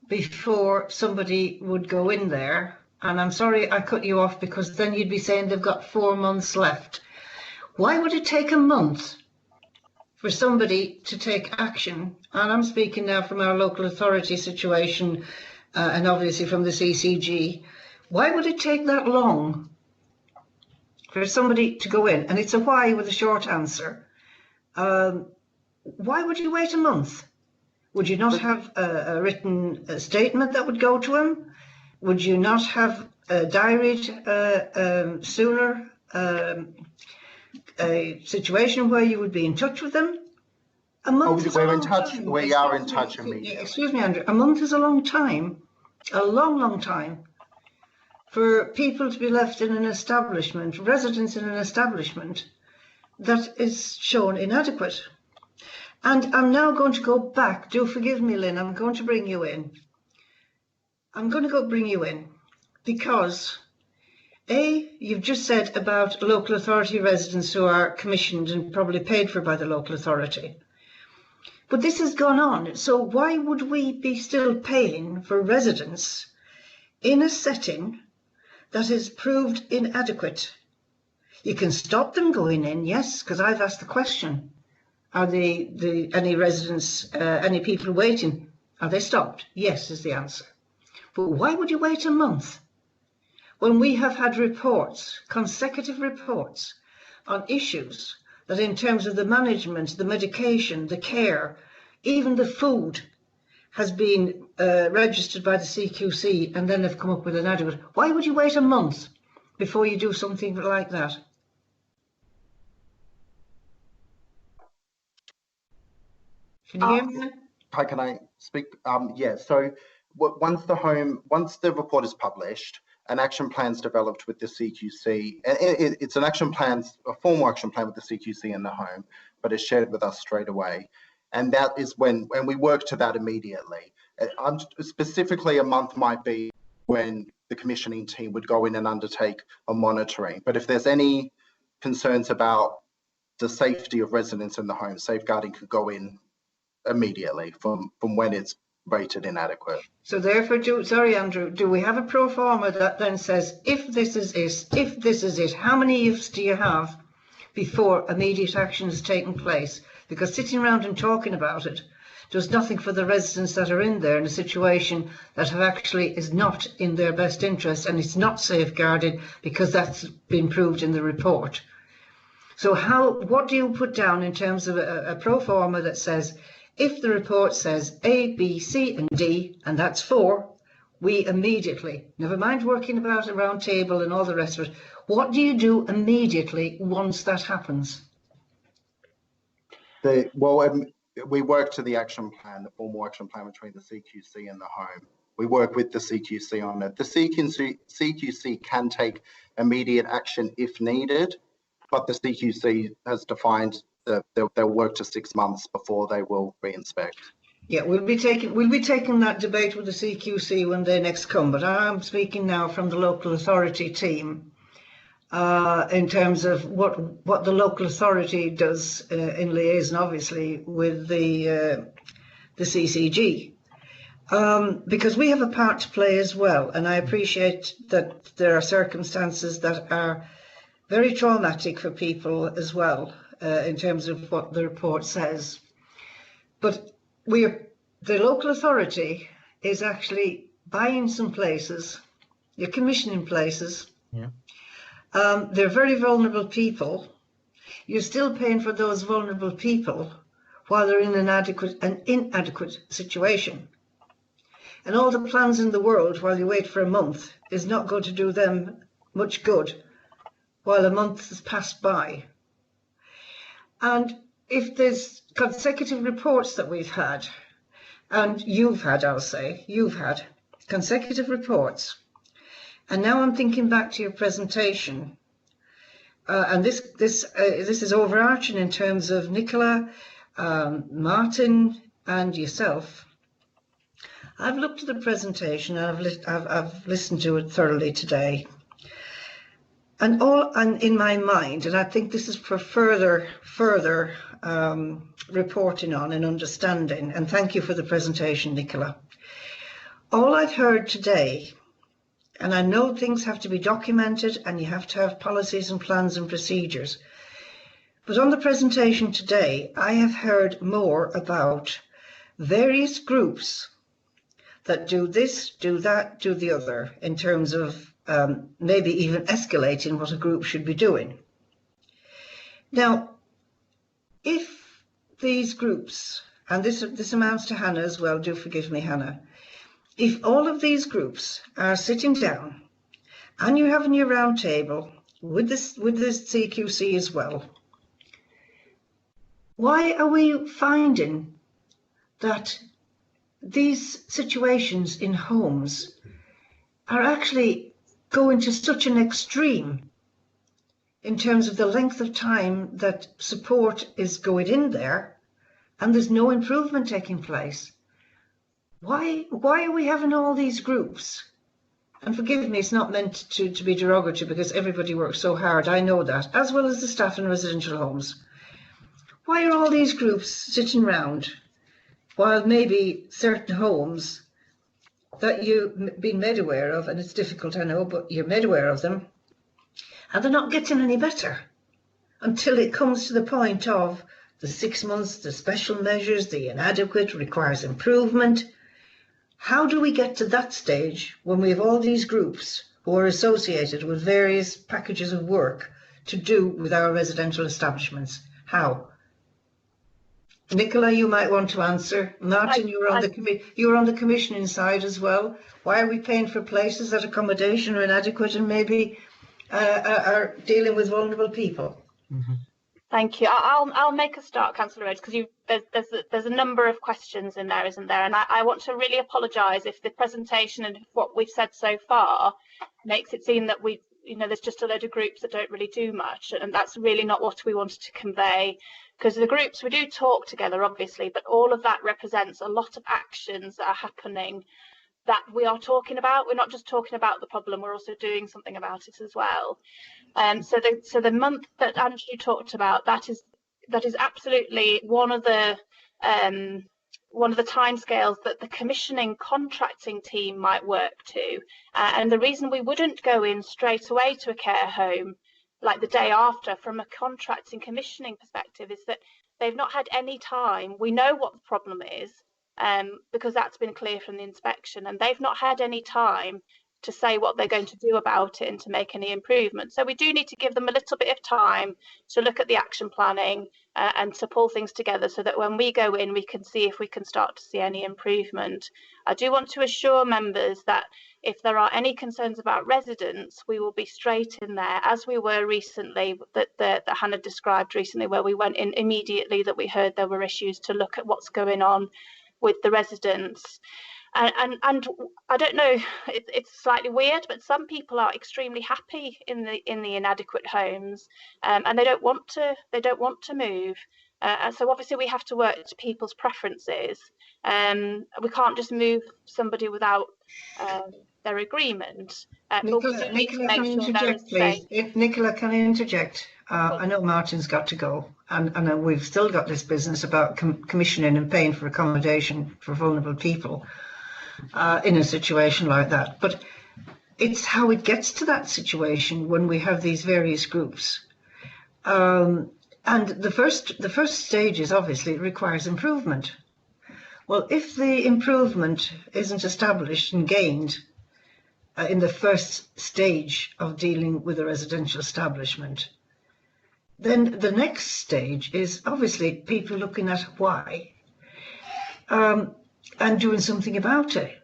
before somebody would go in there. And I'm sorry I cut you off, because then you'd be saying they've got 4 months left. Why would it take a month for somebody to take action? And I'm speaking now from our local authority situation and obviously from the CCG. Why would it take that long for somebody to go in? And it's a why with a short answer. Why would you wait a month? Would you not have a written statement that would go to him? Would you not have diaried sooner a situation where you would be in touch with them? A month is a long time. We are in touch immediately. Excuse me, Andrew. A month is a long time, a long time, for people to be left in an establishment, residents in an establishment that is shown inadequate. And I'm now going to go back. Do forgive me, Lynn. I'm going to bring you in. I'm going to bring you in because, you've just said about local authority residents who are commissioned and probably paid for by the local authority. But this has gone on. So why would we be still paying for residents in a setting that is proved inadequate? You can stop them going in, yes, because I've asked the question. Are any residents, any people waiting, are they stopped? Yes, is the answer. But why would you wait a month when we have had reports, consecutive reports, on issues that in terms of the management, the medication, the care, even the food has been registered by the CQC and then they've come up with an adequate? Why would you wait a month before you do something like that? Can you hear me? Hi, can I speak? Yeah, so once the report is published, an action plan is developed with the CQC. It's an action plan, a formal action plan with the CQC in the home, but it's shared with us straight away. And that is when we work to that immediately. Specifically, a month might be when the commissioning team would go in and undertake a monitoring. But if there's any concerns about the safety of residents in the home, safeguarding could go in immediately from when it's rated inadequate. So therefore, sorry, Andrew, do we have a pro forma that then says, if this is it, how many ifs do you have before immediate action is taken place? Because sitting around and talking about it does nothing for the residents that are in there in a situation that actually is not in their best interest, and it's not safeguarded because that's been proved in the report. So what do you put down in terms of a pro forma that says, if the report says A, B, C and D, and that's 4, we immediately, never mind working about a round table and all the rest of it, what do you do immediately once that happens? We work to the action plan, the formal action plan between the CQC and the home. We work with the CQC on it. The CQC can take immediate action if needed, but the CQC has defined that they'll work to 6 months before they will re-inspect. Yeah, we'll be taking that debate with the CQC when they next come, but I'm speaking now from the local authority team in terms of what the local authority does in liaison, obviously, with the CCG. Because we have a part to play as well, and I appreciate that there are circumstances that are very traumatic for people as well, in terms of what the report says. But the local authority is actually buying some places, you're commissioning places. Yeah. They're very vulnerable people. You're still paying for those vulnerable people while they're in an inadequate situation. And all the plans in the world while you wait for a month is not going to do them much good while a month has passed by. And if there's consecutive reports that we've had, and you've had, I'll say, you've had consecutive reports, and now I'm thinking back to your presentation, and this is overarching in terms of Nicola, Martin, and yourself. I've looked at the presentation and I've listened to it thoroughly today, and in my mind, and I think this is for further reporting on and understanding. And thank you for the presentation, Nicola. All I've heard today, and I know things have to be documented and you have to have policies and plans and procedures, but on the presentation today, I have heard more about various groups that do this, do that, do the other, in terms of maybe even escalating what a group should be doing. Now, if these groups, and this amounts to Hannah as well, do forgive me, Hannah, if all of these groups are sitting down and you're having your round table with this CQC as well, why are we finding that these situations in homes are actually going to such an extreme in terms of the length of time that support is going in there and there's no improvement taking place? Why are we having all these groups? And forgive me, it's not meant to be derogatory because everybody works so hard, I know that, as well as the staff in residential homes. Why are all these groups sitting round while maybe certain homes that you've been made aware of, and it's difficult, I know, but you're made aware of them, and they're not getting any better until it comes to the point of the 6 months, the special measures, the inadequate, requires improvement. How do we get to that stage when we have all these groups who are associated with various packages of work to do with our residential establishments? How? Nicola, you might want to answer. Martin, you were on the commissioning side as well. Why are we paying for places that accommodation are inadequate and maybe are dealing with vulnerable people? Mm-hmm. Thank you. I'll make a start, Councillor Rhodes, because there's a number of questions in there, isn't there? And I want to really apologise if the presentation and what we've said so far makes it seem that there's just a load of groups that don't really do much, and that's really not what we wanted to convey. Because the groups, we do talk together, obviously, but all of that represents a lot of actions that are happening that we are talking about. We're not just talking about the problem, we're also doing something about it as well. So the month that Andrew talked about, that is absolutely one of the timescales that the commissioning contracting team might work to. And the reason we wouldn't go in straight away to a care home like the day after from a contracting commissioning perspective is that they've not had any time. We know what the problem is because that's been clear from the inspection, and they've not had any time to say what they're going to do about it and to make any improvements. So we do need to give them a little bit of time to look at the action planning and to pull things together so that when we go in, we can see if we can start to see any improvement. I do want to assure members that if there are any concerns about residents, we will be straight in there, as we were recently, that Hannah described recently, where we went in immediately that we heard there were issues to look at what's going on with the residents. And I don't know, it's slightly weird, but some people are extremely happy in the inadequate homes, and they don't want to move. So obviously we have to work to people's preferences. We can't just move somebody without their agreement. Nicola, can I interject, please? Nicola, can I interject? I know Martin's got to go, and we've still got this business about commissioning and paying for accommodation for vulnerable people in a situation like that. But it's how it gets to that situation when we have these various groups. And the first stage is obviously it requires improvement. Well, if the improvement isn't established and gained in the first stage of dealing with a residential establishment, then the next stage is obviously people looking at why and doing something about it.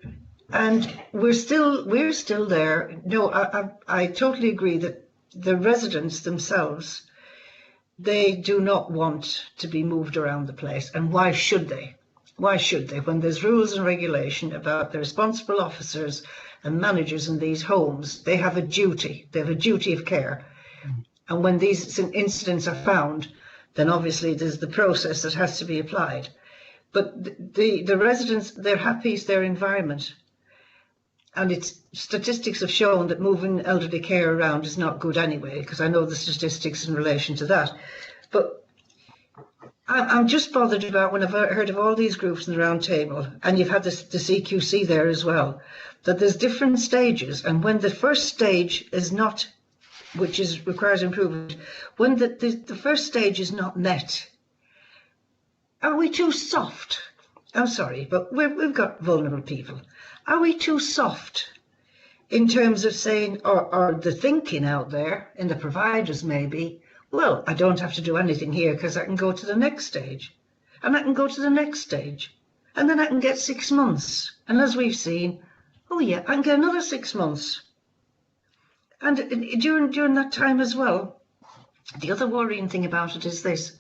And we're still there. No, I totally agree that the residents themselves, they do not want to be moved around the place. And why should they? Why should they? When there's rules and regulation about the responsible officers and managers in these homes, they have a duty. They have a duty of care. And when these incidents are found, then obviously there's the process that has to be applied. But the residents, they're happy, it's their environment. And it's statistics have shown that moving elderly care around is not good anyway, because I know the statistics in relation to that. But I'm just bothered about when I've heard of all these groups in the round table, and you've had the CQC there as well, that there's different stages. And when the first stage is not, which requires improvement, when the first stage is not met, are we too soft? I'm sorry, but we've got vulnerable people. Are we too soft in terms of saying, or the thinking out there in the providers maybe, well, I don't have to do anything here because I can go to the next stage, and I can go to the next stage, and then I can get 6 months. And as we've seen, oh yeah, I can get another 6 months. And during that time as well, the other worrying thing about it is this.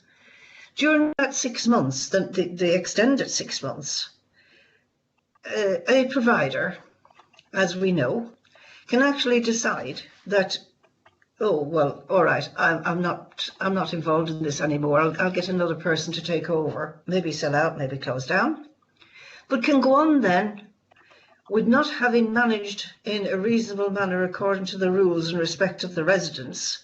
During that 6 months, the extended 6 months, a provider, as we know, can actually decide that, oh well, all right, I'm not involved in this anymore. I'll get another person to take over, maybe sell out, maybe close down, but can go on then with not having managed in a reasonable manner according to the rules in respect of the residents,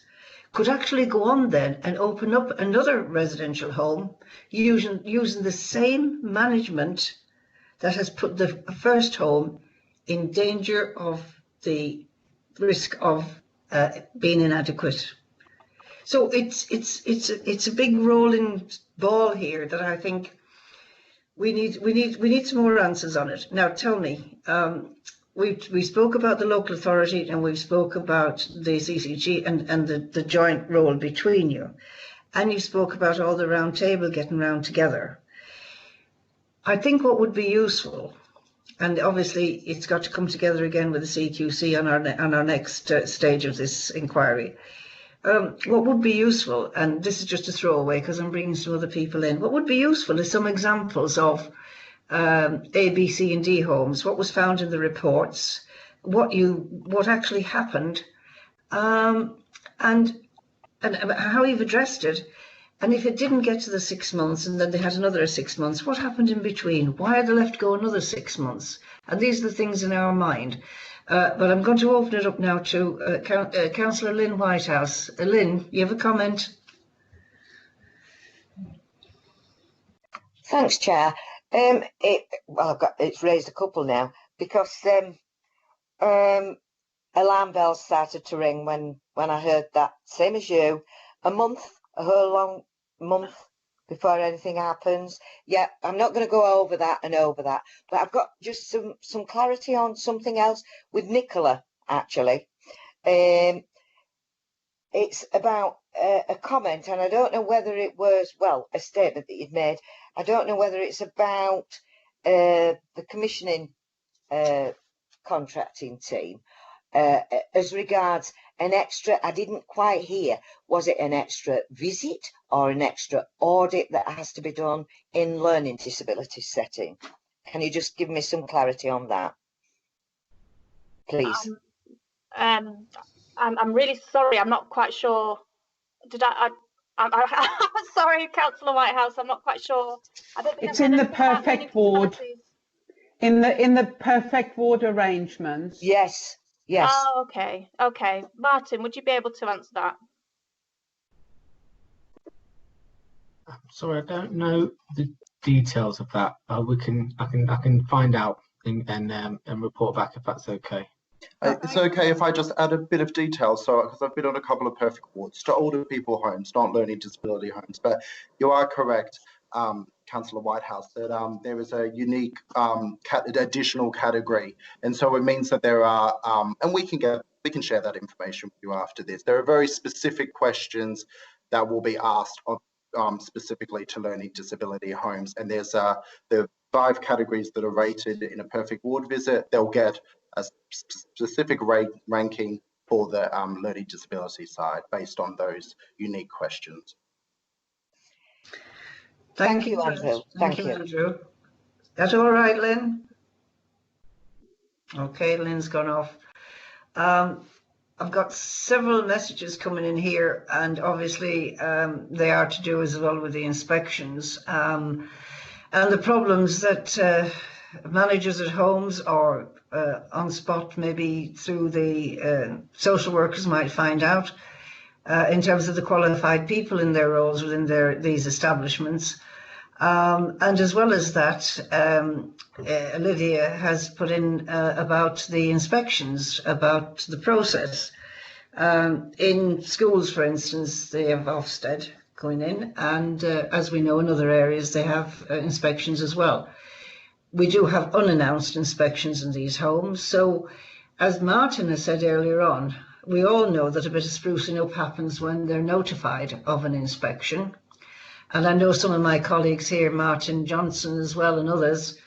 could actually go on then and open up another residential home using the same management that has put the first home in danger of the risk of being inadequate. So it's a big rolling ball here that I think we need some more answers on it. Now tell me, we spoke about the local authority and we've spoke about the CCG and the joint role between you, and you spoke about all the round table getting round together. I think what would be useful, and obviously it's got to come together again with the CQC on our next stage of this inquiry. What would be useful, and this is just a throwaway because I'm bringing some other people in, what would be useful is some examples of A, B, C and D homes, what was found in the reports, what actually happened, and how you've addressed it. And if it didn't get to the 6 months and then they had another 6 months, what happened in between? Why are they left go another 6 months? And these are the things in our mind. But I'm going to open it up now to Councillor Lynn Whitehouse. Lynn, you have a comment? Thanks, Chair. It's raised a couple now because alarm bells started to ring when I heard that, same as you, a whole long month before anything happens. Yeah, I'm not going to go over that, but I've got just some clarity on something else with Nicola, actually. It's about a comment, and I don't know whether it was, well, a statement that you'd made. I don't know whether it's about the commissioning contracting team as regards an extra, I didn't quite hear, was it an extra visit or an extra audit that has to be done in learning disability setting? Can you just give me some clarity on that, please? I'm really sorry, I'm not quite sure. I'm sorry, Councillor Whitehouse, I'm not quite sure. I don't think it's in the perfect ward. In the perfect ward arrangements. Yes. Yes. Oh, okay. Okay. Martin, would you be able to answer that? Sorry, I don't know the details of that. I can find out and report back if that's okay. It's okay if I just add a bit of detail. So, because I've been on a couple of perfect wards to older people homes, not learning disability homes. But you are correct, Councillor Whitehouse, that there is a unique additional category, and so it means that there are, and we can share that information with you after this. There are very specific questions that will be asked of, specifically to learning disability homes. And there's the 5 categories that are rated in a perfect ward visit. They'll get a specific ranking for the learning disability side based on those unique questions. Thank you, Andrew. Thank you, Andrew. That's all right, Lynn? Okay, Lynn's gone off. I've got several messages coming in here, and obviously they are to do as well with the inspections and the problems that managers at homes or on spot, maybe through the social workers, might find out in terms of the qualified people in their roles within these establishments. And as well as that, Olivia has put in about the inspections, about the process. In schools, for instance, they have Ofsted going in, and as we know, in other areas they have inspections as well. We do have unannounced inspections in these homes. So, as Martin has said earlier on, we all know that a bit of sprucing up happens when they're notified of an inspection. And I know some of my colleagues here, Martin Johnson as well, and others,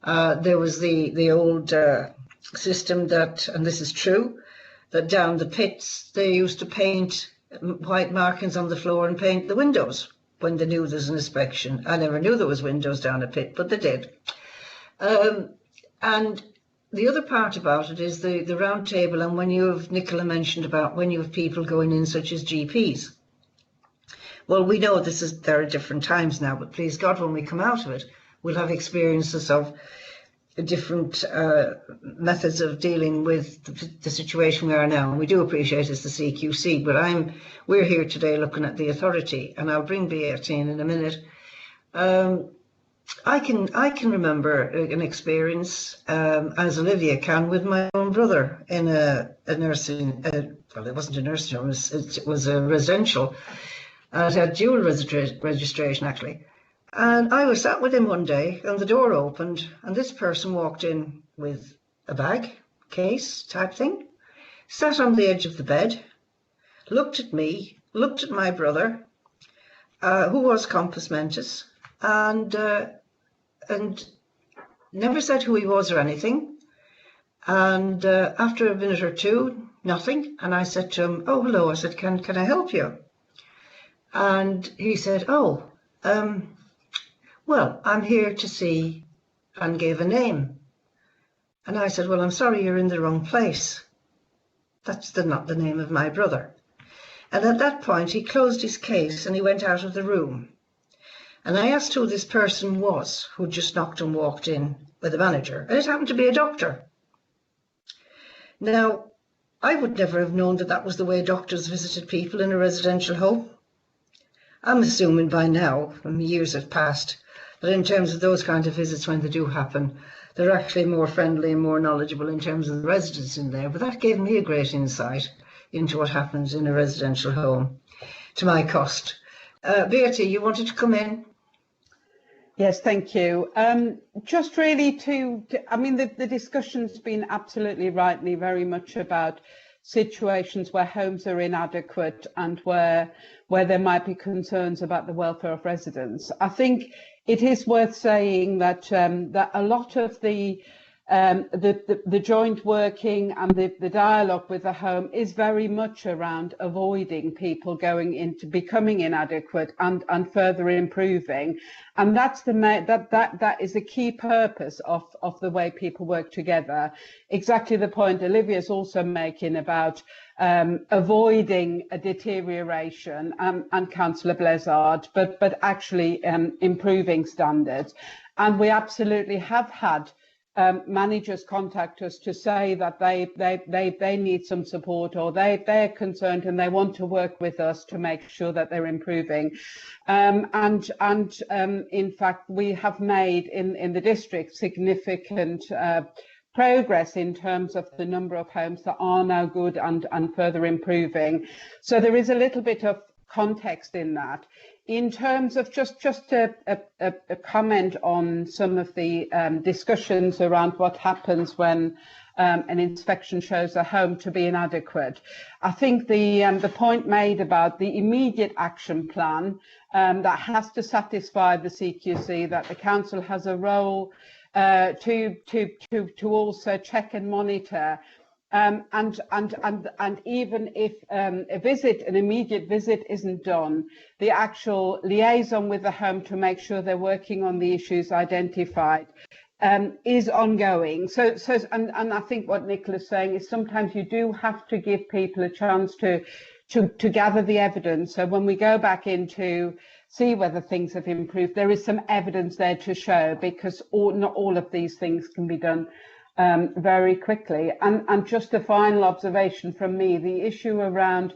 there was the old system that, and this is true, that down the pits they used to paint white markings on the floor and paint the windows when they knew there's an inspection. I never knew there was windows down a pit, but they did. And the other part about it is the round table, and when Nicola mentioned about when you have people going in such as GPs. Well, we know there are different times now, but please God, when we come out of it, we'll have experiences of different methods of dealing with the situation we are now. And we do appreciate it's the CQC, but we're here today looking at the authority, and I'll bring BAT in a minute. I can remember an experience, as Olivia can, with my own brother in a nursing, well, it wasn't a nursing home, it was a residential. It had dual registration, actually. And I was sat with him one day, and the door opened, and this person walked in with a bag, case type thing, sat on the edge of the bed, looked at me, looked at my brother, who was compos mentis, and never said who he was or anything. And after a minute or two, nothing. And I said to him, "Oh, hello." I said, can I help you?" And he said, "Oh, well, I'm here to see," and gave a name. And I said, "Well, I'm sorry, you're in the wrong place. That's not the name of my brother." And at that point, he closed his case and he went out of the room. And I asked who this person was who just knocked and walked in with the manager. And it happened to be a doctor. Now, I would never have known that was the way doctors visited people in a residential home. I'm assuming by now, when years have passed, that in terms of those kind of visits, when they do happen, they're actually more friendly and more knowledgeable in terms of the residents in there. But that gave me a great insight into what happens in a residential home, to my cost. Beatty, you wanted to come in? Yes, thank you. Just really I mean, the discussion's been absolutely rightly very much about situations where homes are inadequate and where there might be concerns about the welfare of residents. I think it is worth saying that that a lot of the joint working and the dialogue with the home is very much around avoiding people going into becoming inadequate and further improving, and that's that is the key purpose of the way people work together. Exactly the point Olivia's also making about avoiding a deterioration, and Councillor Blezard, but actually improving standards. And we absolutely have had managers contact us to say that they need some support, or they're concerned and they want to work with us to make sure that they're improving. In fact, we have made in the district significant progress in terms of the number of homes that are now good and further improving. So there is a little bit of context in that. in terms of just a comment on some of the discussions around what happens when an inspection shows a home to be inadequate, I think the point made about the immediate action plan that has to satisfy the CQC that the council has a role to also check and monitor. And even if an immediate visit isn't done, the actual liaison with the home to make sure they're working on the issues identified is ongoing. And I think what Nicola's saying is sometimes you do have to give people a chance to gather the evidence. So when we go back in to see whether things have improved, there is some evidence there to show, because not all of these things can be done very quickly. And just a final observation from me, the issue around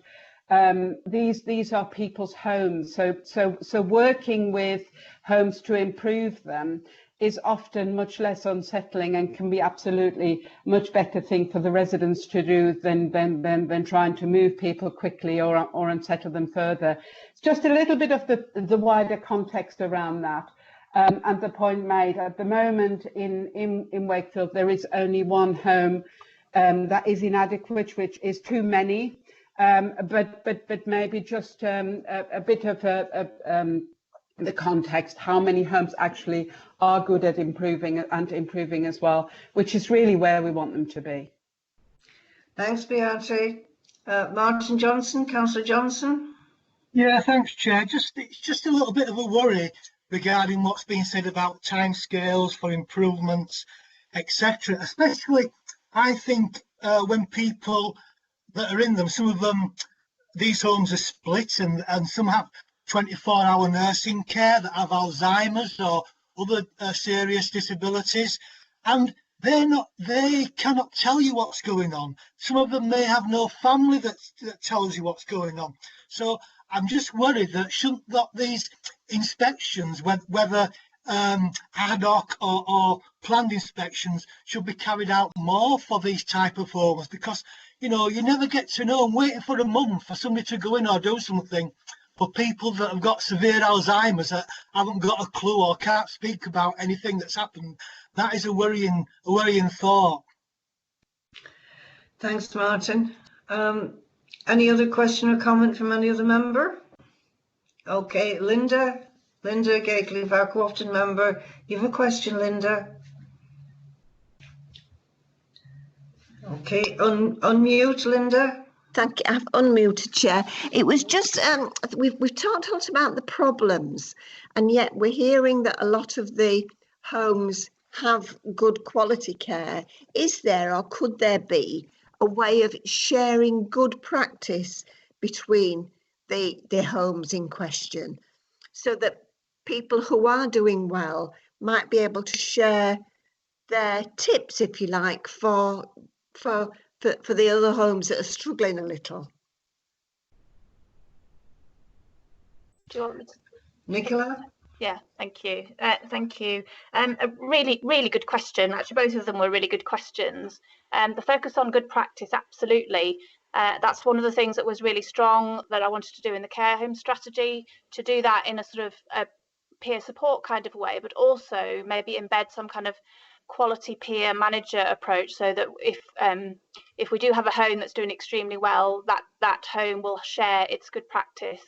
these are people's homes, so working with homes to improve them is often much less unsettling and can be absolutely much better thing for the residents to do than trying to move people quickly or unsettle them further. It's just a little bit of the wider context around that. And the point made, at the moment in Wakefield, there is only one home that is inadequate, which is too many. But maybe just a bit of the context, how many homes actually are good at improving as well, which is really where we want them to be. Thanks, Beate. Martin Johnson, Councillor Johnson. Yeah, thanks, Chair. It's just a little bit of a worry regarding what's being said about timescales for improvements, etc. Especially, I think when people that are in them, some of them, these homes are split, and some have 24-hour nursing care that have Alzheimer's or other serious disabilities, and they cannot tell you what's going on. Some of them may have no family that tells you what's going on. So I'm just worried that shouldn't these inspections, whether ad hoc or planned inspections, should be carried out more for these type of homes, because you never get to know. I'm waiting for a month for somebody to go in or do something. For people that have got severe Alzheimer's that haven't got a clue or can't speak about anything that's happened, that is a worrying thought. Thanks, Martin. Any other question or comment from any other member? Okay, Linda Gately, our co-opted member. You have a question, Linda? Okay, unmute, Linda. Thank you. I've unmuted, Chair. It was just, we've talked a lot about the problems, and yet we're hearing that a lot of the homes have good quality care. Is there, or could there be, a way of sharing good practice between the homes in question, so that people who are doing well might be able to share their tips, if you like, for the other homes that are struggling a little? Do you want me to? Nicola? Yeah, thank you. Thank you. A really good question. Actually, both of them were really good questions. The focus on good practice, absolutely. That's one of the things that was really strong that I wanted to do in the care home strategy, to do that in a sort of a peer support kind of way, but also maybe embed some kind of quality peer manager approach, so that if we do have a home that's doing extremely well, that home will share its good practice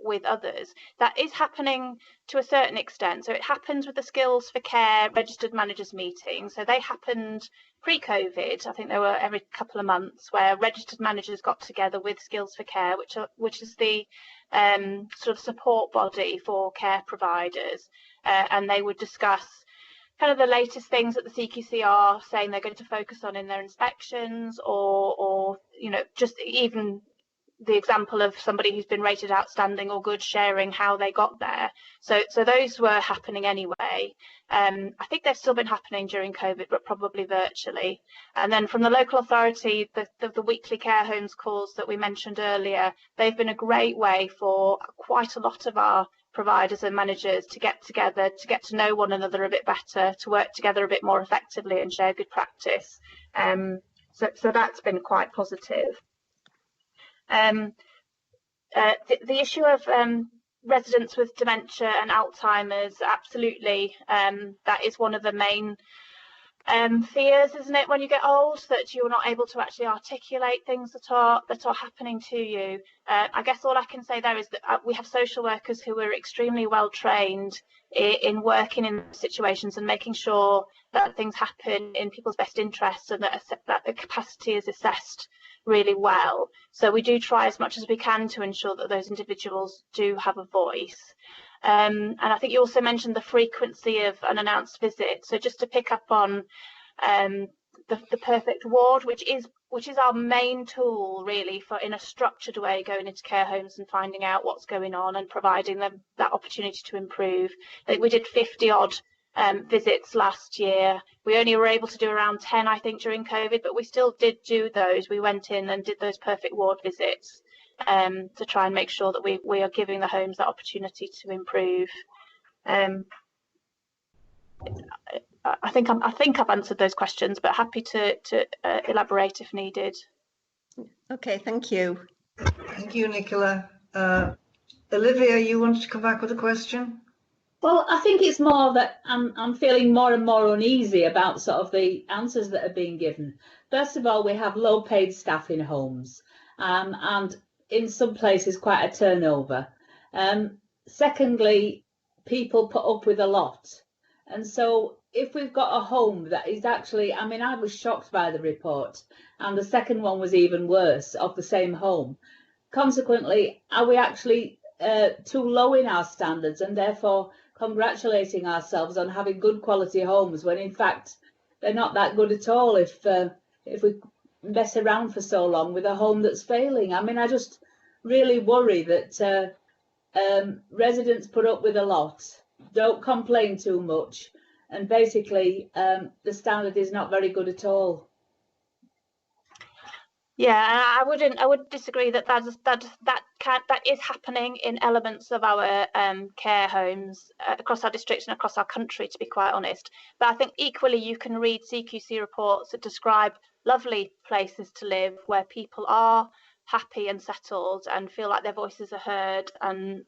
with others. That is happening to a certain extent. So it happens with the Skills for Care registered managers meetings. So they happened pre-COVID. I think they were every couple of months, where registered managers got together with Skills for Care, which is the sort of support body for care providers, and they would discuss kind of the latest things that the CQC are saying they're going to focus on in their inspections, or just even the example of somebody who's been rated outstanding or good, sharing how they got there. So those were happening anyway. I think they've still been happening during COVID, but probably virtually. And then from the local authority, the weekly care homes calls that we mentioned earlier, they've been a great way for quite a lot of our providers and managers to get together, to get to know one another a bit better, to work together a bit more effectively and share good practice. So that's been quite positive. The issue of residents with dementia and Alzheimer's, absolutely, that is one of the main fears, isn't it, when you get old, that you're not able to actually articulate things that are happening to you. I guess all I can say there is that we have social workers who are extremely well trained in working in situations and making sure that things happen in people's best interests, and that the capacity is assessed really well. So we do try as much as we can to ensure that those individuals do have a voice. And I think you also mentioned the frequency of unannounced visits. So just to pick up on the perfect ward, which is our main tool really for, in a structured way, going into care homes and finding out what's going on and providing them that opportunity to improve. I think we did 50 odd visits last year. We only were able to do around 10, I think, during COVID, but we still did do those. We went in and did those perfect ward visits to try and make sure that we are giving the homes that opportunity to improve. I think I've answered those questions, but happy to elaborate if needed. Okay, thank you. Thank you, Nicola. Olivia, you wanted to come back with a question? Well, I think it's more that I'm feeling more and more uneasy about sort of the answers that are being given. First of all, we have low paid staff in homes, and in some places quite a turnover. Secondly, people put up with a lot. And so if we've got a home that is actually, I mean, I was shocked by the report, and the second one was even worse, of the same home. Consequently, are we actually too low in our standards, and therefore congratulating ourselves on having good quality homes when in fact they're not that good at all if we mess around for so long with a home that's failing? I mean, I just really worry that residents put up with a lot, don't complain too much, and basically the standard is not very good at all. Yeah, I would disagree that that is happening in elements of our care homes across our districts and across our country, to be quite honest. But I think equally you can read CQC reports that describe lovely places to live where people are happy and settled and feel like their voices are heard, and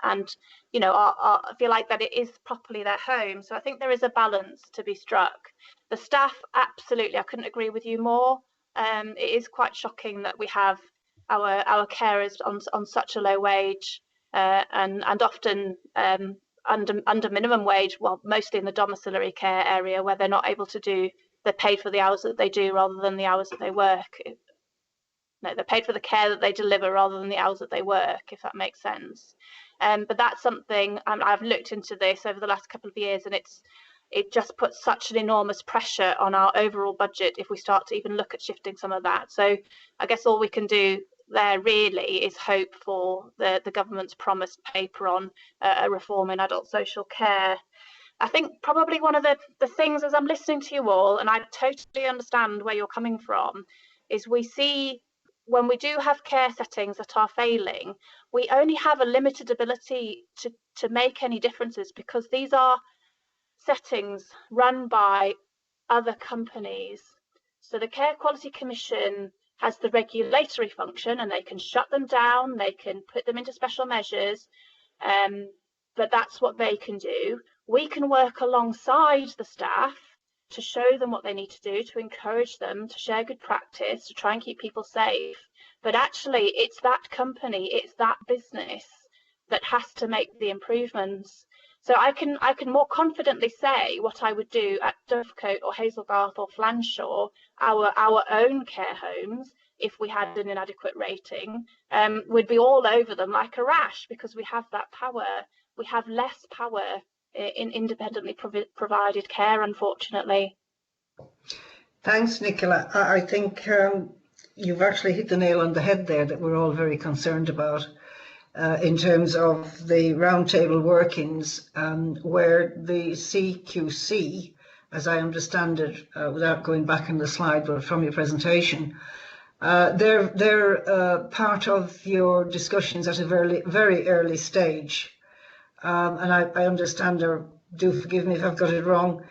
you know feel like that it is properly their home. So I think there is a balance to be struck. The staff, absolutely, I couldn't agree with you more. It is quite shocking that we have our carers on such a low wage, and often under minimum wage, well, mostly in the domiciliary care area, where they're not able to do, they're paid for the hours that they do rather than the hours that they work. No, they're paid for the care that they deliver rather than the hours that they work, if that makes sense. But that's something I've looked into this over the last couple of years, and it just puts such an enormous pressure on our overall budget if we start to even look at shifting some of that. So I guess all we can do there really is hope for the government's promised paper on a reform in adult social care. I think probably one of the things, as I'm listening to you all, and I totally understand where you're coming from, is we see when we do have care settings that are failing, we only have a limited ability to make any differences, because these are settings run by other companies. So the Care Quality Commission has the regulatory function, and they can shut them down, they can put them into special measures, but that's what they can do. We can work alongside the staff to show them what they need to do, to encourage them to share good practice, to try and keep people safe. But actually, it's that company, it's that business that has to make the improvements. So I can more confidently say what I would do at Dovecote or Hazelgarth or Flanshaw, our own care homes, if we had an inadequate rating, we'd be all over them like a rash, because we have that power. We have less power in independently provided care, unfortunately. Thanks, Nicola. I think you've actually hit the nail on the head there, that we're all very concerned about. In terms of the roundtable workings, where the CQC, as I understand it, without going back in the slide, but from your presentation, they're part of your discussions at a very early stage. And I understand, or do forgive me if I've got it wrong,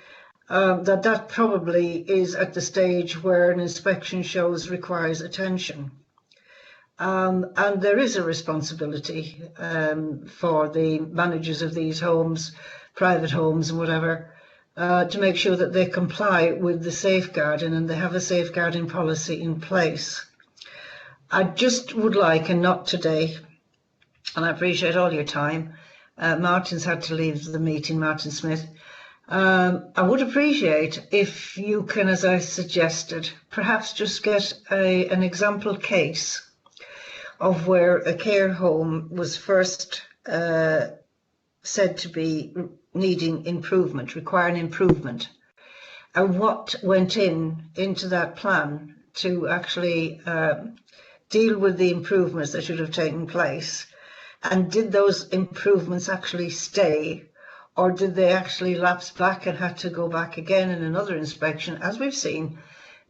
that probably is at the stage where an inspection shows requires attention. And there is a responsibility for the managers of these homes, private homes and whatever, to make sure that they comply with the safeguarding and they have a safeguarding policy in place. I just would like, and not today, and I appreciate all your time. Martin's had to leave the meeting, Martin Smith. I would appreciate if you can, as I suggested, perhaps just get an example case of where a care home was first said to be needing improvement, requiring improvement, and what went into that plan to actually deal with the improvements that should have taken place, and did those improvements actually stay, or did they actually lapse back and had to go back again in another inspection, as we've seen,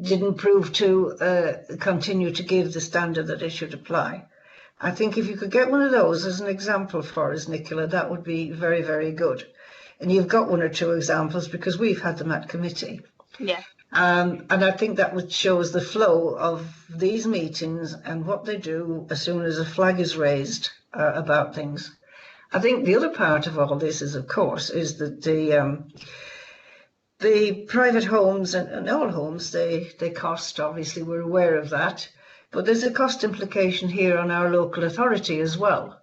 didn't prove to continue to give the standard that it should apply. I think if you could get one of those as an example for us, Nicola, that would be very, very good. And you've got one or two examples because we've had them at committee. Yeah. And I think that would show us the flow of these meetings and what they do as soon as a flag is raised about things. I think the other part of all this is, of course, is that the private homes and all homes, they cost, obviously, we're aware of that. But there's a cost implication here on our local authority as well,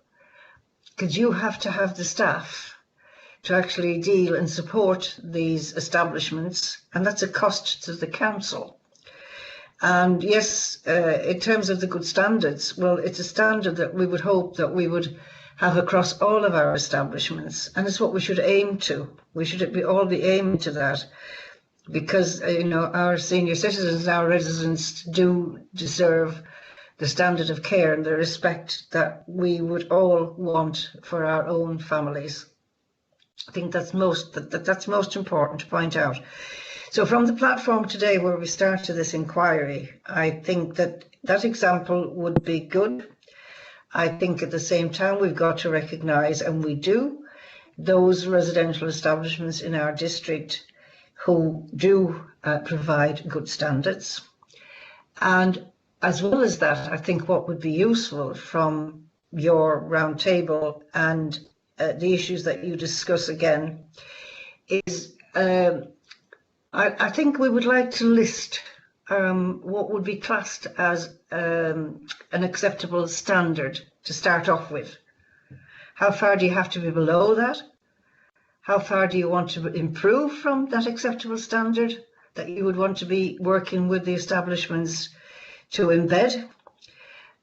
because you have to have the staff to actually deal and support these establishments, and that's a cost to the council. And yes, in terms of the good standards, well, it's a standard that we would hope that we would have across all of our establishments, and it's what we should aim to. We should all be aiming to that, because our senior citizens, our residents, do deserve the standard of care and the respect that we would all want for our own families. I think that's most important to point out. So from the platform today, where we started this inquiry, I think that example would be good. I think at the same time we've got to recognise, and we do, those residential establishments in our district who do provide good standards. And as well as that, I think what would be useful from your round table and the issues that you discuss again is I think we would like to list what would be classed as an acceptable standard to start off with. How far do you have to be below that? How far do you want to improve from that acceptable standard that you would want to be working with the establishments to embed?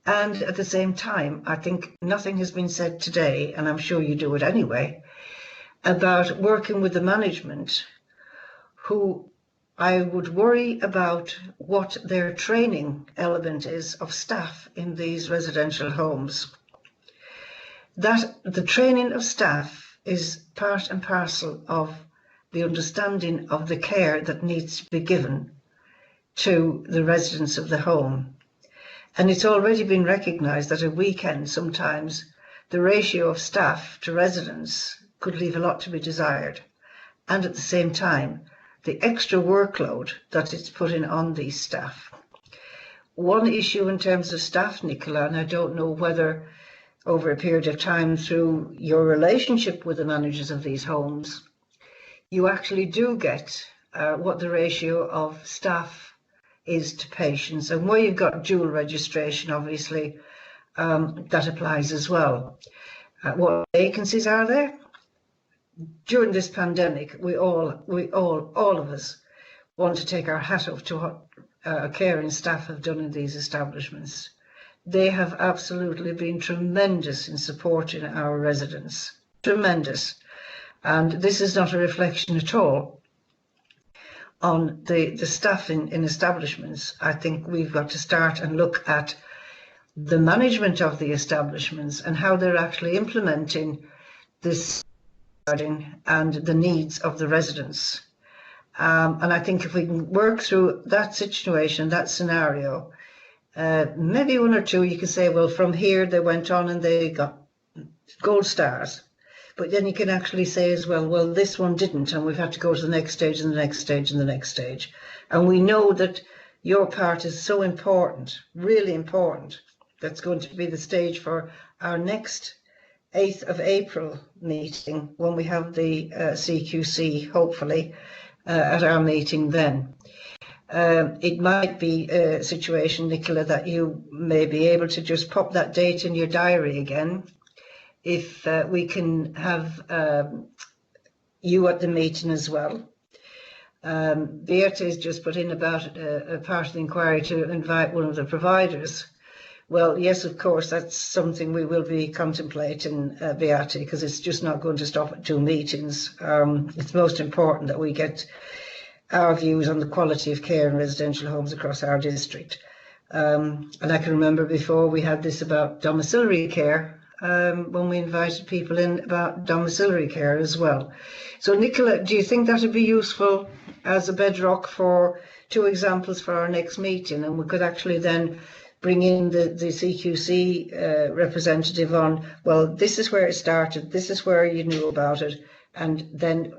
And at the same time, I think nothing has been said today, and I'm sure you do it anyway, about working with the management, who I would worry about what their training element is of staff in these residential homes. That the training of staff is part and parcel of the understanding of the care that needs to be given to the residents of the home. And it's already been recognised that at weekends sometimes the ratio of staff to residents could leave a lot to be desired. And at the same time, the extra workload that it's putting on these staff. One issue in terms of staff, Nicola, and I don't know whether over a period of time through your relationship with the managers of these homes, you actually do get what the ratio of staff is to patients. And where you've got dual registration, obviously, that applies as well. What vacancies are there? During this pandemic, we all of us want to take our hat off to what our caring staff have done in these establishments. They have absolutely been tremendous in supporting our residents, tremendous. And this is not a reflection at all on the staff in establishments. I think we've got to start and look at the management of the establishments and how they're actually implementing this and the needs of the residents. And I think if we can work through that situation, that scenario, maybe one or two you can say, well, from here they went on and they got gold stars. But then you can actually say as well, well, this one didn't, and we've had to go to the next stage and the next stage and the next stage. And we know that your part is so important, really important, that's going to be the stage for our next 8th of April meeting, when we have the CQC, hopefully, at our meeting then. It might be a situation, Nicola, that you may be able to just pop that date in your diary again. If we can have you at the meeting as well. Beata has just put in about a part of the inquiry to invite one of the providers. Well, yes, of course, that's something we will be contemplating, Beata, because it's just not going to stop at 2 meetings. It's most important that we get our views on the quality of care in residential homes across our district. And I can remember before we had this about domiciliary care, when we invited people in about domiciliary care as well. So Nicola, do you think that would be useful as a bedrock for 2 examples for our next meeting? And we could actually then bring in the CQC representative on, well, this is where it started, this is where you knew about it, and then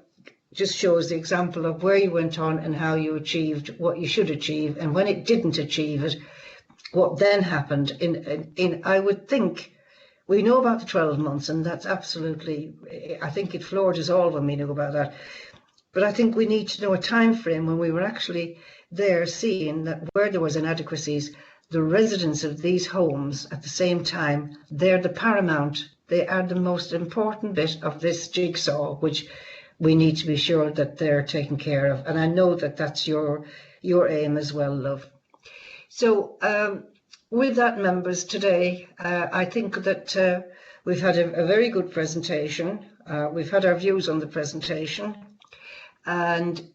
just shows the example of where you went on and how you achieved what you should achieve, and when it didn't achieve it, what then happened. In I would think, we know about the 12 months, and that's absolutely, I think it floored us all when we knew about that. But I think we need to know a time frame when we were actually there seeing that where there was inadequacies, the residents of these homes at the same time, they're the paramount, they are the most important bit of this jigsaw, which we need to be sure that they're taken care of. And I know that that's your aim as well, love. So with that, members, today, I think that we've had a very good presentation. We've had our views on the presentation, and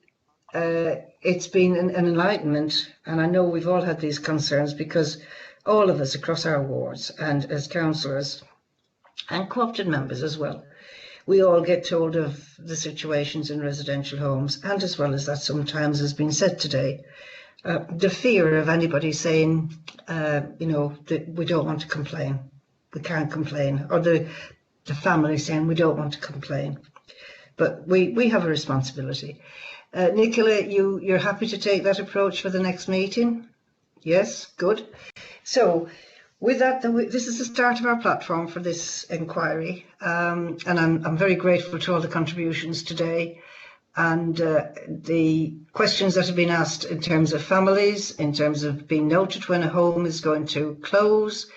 it's been an enlightenment. And I know we've all had these concerns because all of us across our wards, and as councillors and co-opted members as well, we all get told of the situations in residential homes, and as well as that sometimes has been said today, the fear of anybody saying, you know, that we don't want to complain, we can't complain, or the family saying we don't want to complain. But we have a responsibility. Nicola, you're happy to take that approach for the next meeting? Yes, good. So with that, this is the start of our platform for this inquiry, and I'm very grateful to all the contributions today, and the questions that have been asked in terms of families, in terms of being noted when a home is going to close,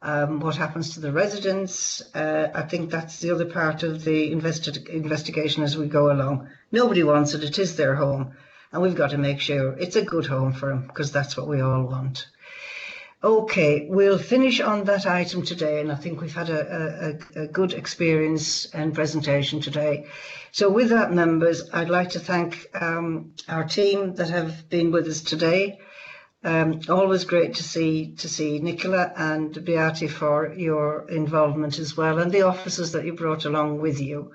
what happens to the residents. I think that's the other part of the investigation as we go along. Nobody wants it, it is their home, and we've got to make sure it's a good home for them, because that's what we all want. Okay, we'll finish on that item today, and I think we've had a good experience and presentation today. So with that, members, I'd like to thank our team that have been with us today. Always great to see Nicola and Beate for your involvement as well, and the officers that you brought along with you.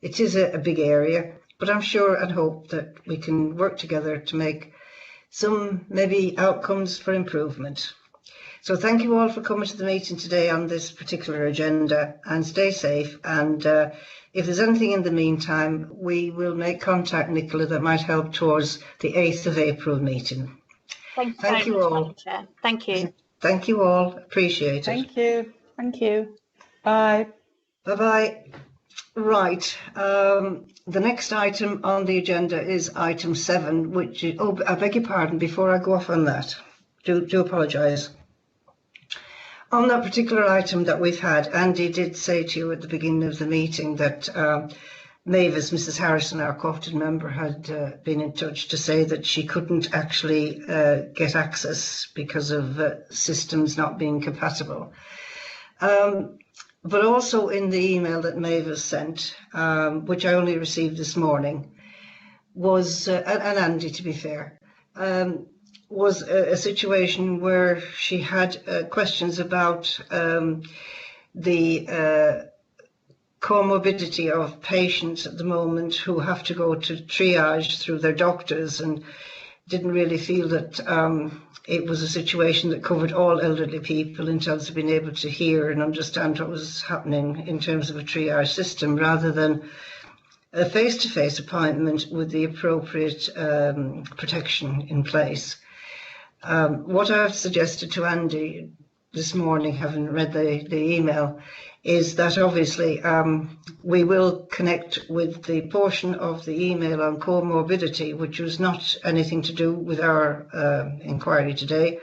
It is a big area, but I'm sure and hope that we can work together to make some maybe outcomes for improvement. So thank you all for coming to the meeting today on this particular agenda, and stay safe. And if there's anything in the meantime, we will make contact, Nicola, that might help towards the 8th of April meeting. Thank you all. Chair. Thank you. Thank you all. Appreciate it. Thank you. Thank you. Bye. Bye-bye. Right. The next item on the agenda is item 7, which is, oh, I beg your pardon, before I go off on that, do apologise. On that particular item that we've had, Andy did say to you at the beginning of the meeting that Mavis, Mrs. Harrison, our co-opted member, had been in touch to say that she couldn't actually get access because of systems not being compatible. But also in the email that Mavis sent, which I only received this morning, was, and Andy to be fair, was a situation where she had questions about the comorbidity of patients at the moment who have to go to triage through their doctors, and didn't really feel that it was a situation that covered all elderly people in terms of being able to hear and understand what was happening in terms of a triage system, rather than a face-to-face appointment with the appropriate protection in place. What I've suggested to Andy, this morning, having read the email, is that obviously we will connect with the portion of the email on comorbidity, which was not anything to do with our inquiry today,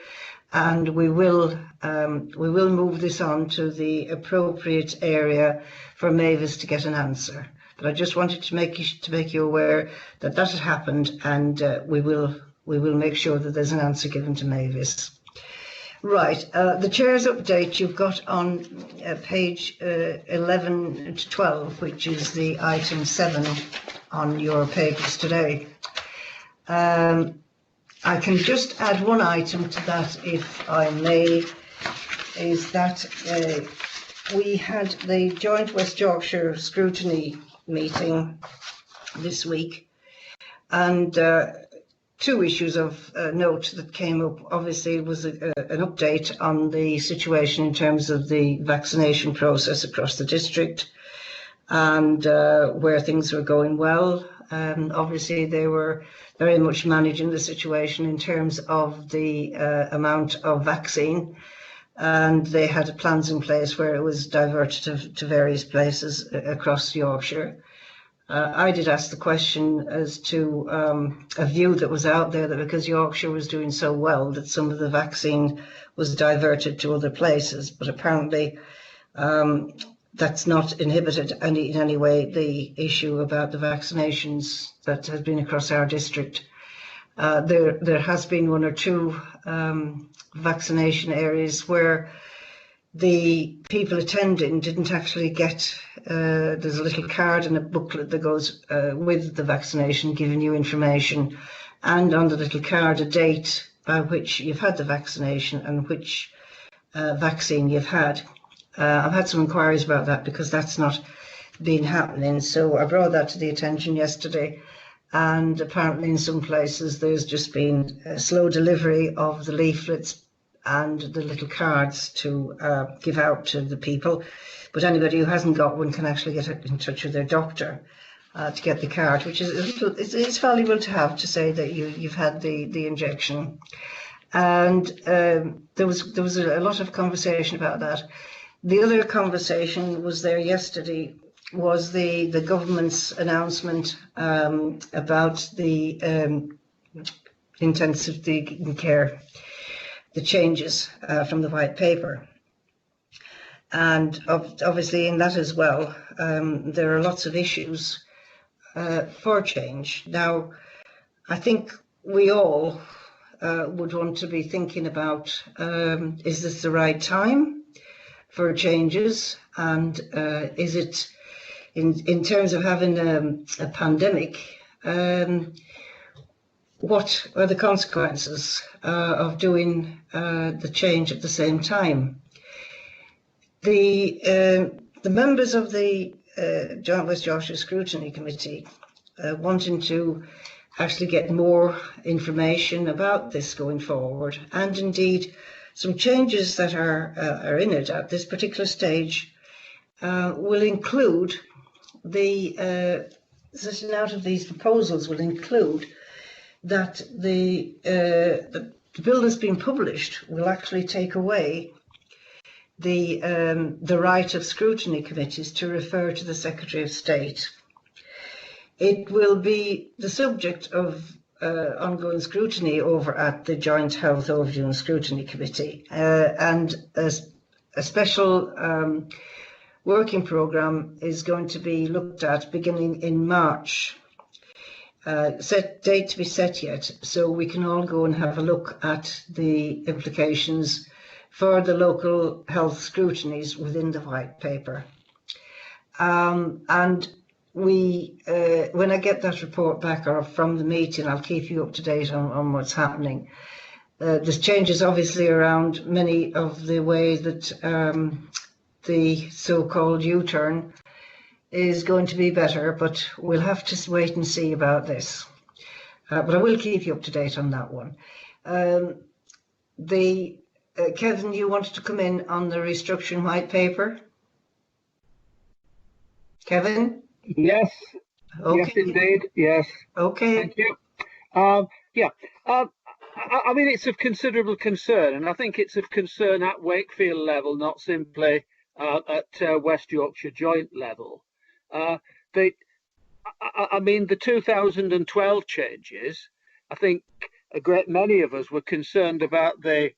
and we will move this on to the appropriate area for Mavis to get an answer. But I just wanted to make you aware that that had happened, and we will make sure that there's an answer given to Mavis. Right, the chair's update you've got on page 11 to 12, which is the item 7 on your papers today. I can just add one item to that, if I may, is that we had the joint West Yorkshire Scrutiny meeting this week, and two issues of note that came up. Obviously, was an update on the situation in terms of the vaccination process across the district, and where things were going well. Obviously, they were very much managing the situation in terms of the amount of vaccine, and they had plans in place where it was diverted to various places across Yorkshire. I did ask the question as to a view that was out there that because Yorkshire was doing so well that some of the vaccine was diverted to other places, but apparently that's not inhibited in any way the issue about the vaccinations that has been across our district. There has been one or two vaccination areas where the people attending didn't actually get, there's a little card and a booklet that goes with the vaccination giving you information, and on the little card a date by which you've had the vaccination and which vaccine you've had. I've had some inquiries about that because that's not been happening, so I brought that to the attention yesterday, and apparently in some places there's just been a slow delivery of the leaflets and the little cards to give out to the people, but anybody who hasn't got one can actually get in touch with their doctor to get the card, which is it's valuable to have to say that you've had the injection. And there was a lot of conversation about that. The other conversation was there yesterday was the government's announcement about the intensive care, the changes from the white paper. And obviously in that as well, there are lots of issues for change. Now, I think we all would want to be thinking about, is this the right time for changes? And is it, in terms of having a pandemic, what are the consequences of doing the change at the same time? The members of the Joint West Yorkshire Scrutiny Committee wanting to actually get more information about this going forward, and indeed some changes that are in it at this particular stage will include the setting out of these proposals will include that the bill that's been published will actually take away the right of scrutiny committees to refer to the Secretary of State. It will be the subject of ongoing scrutiny over at the Joint Health Overview and Scrutiny Committee, and a special working programme is going to be looked at beginning in March. Date to be set yet, so we can all go and have a look at the implications for the local health scrutinies within the white paper. And we, when I get that report back or from the meeting, I'll keep you up to date on what's happening. There's changes obviously around many of the ways that the so-called U-turn is going to be better, but we'll have to wait and see about this. But I will keep you up to date on that one. Kevin, you wanted to come in on the restructuring white paper? Kevin? Yes. Okay. Yes, indeed. Yes. Okay. Thank you. I mean, it's of considerable concern, and I think it's of concern at Wakefield level, not simply at West Yorkshire joint level. I mean, the 2012 changes, I think a great many of us were concerned about the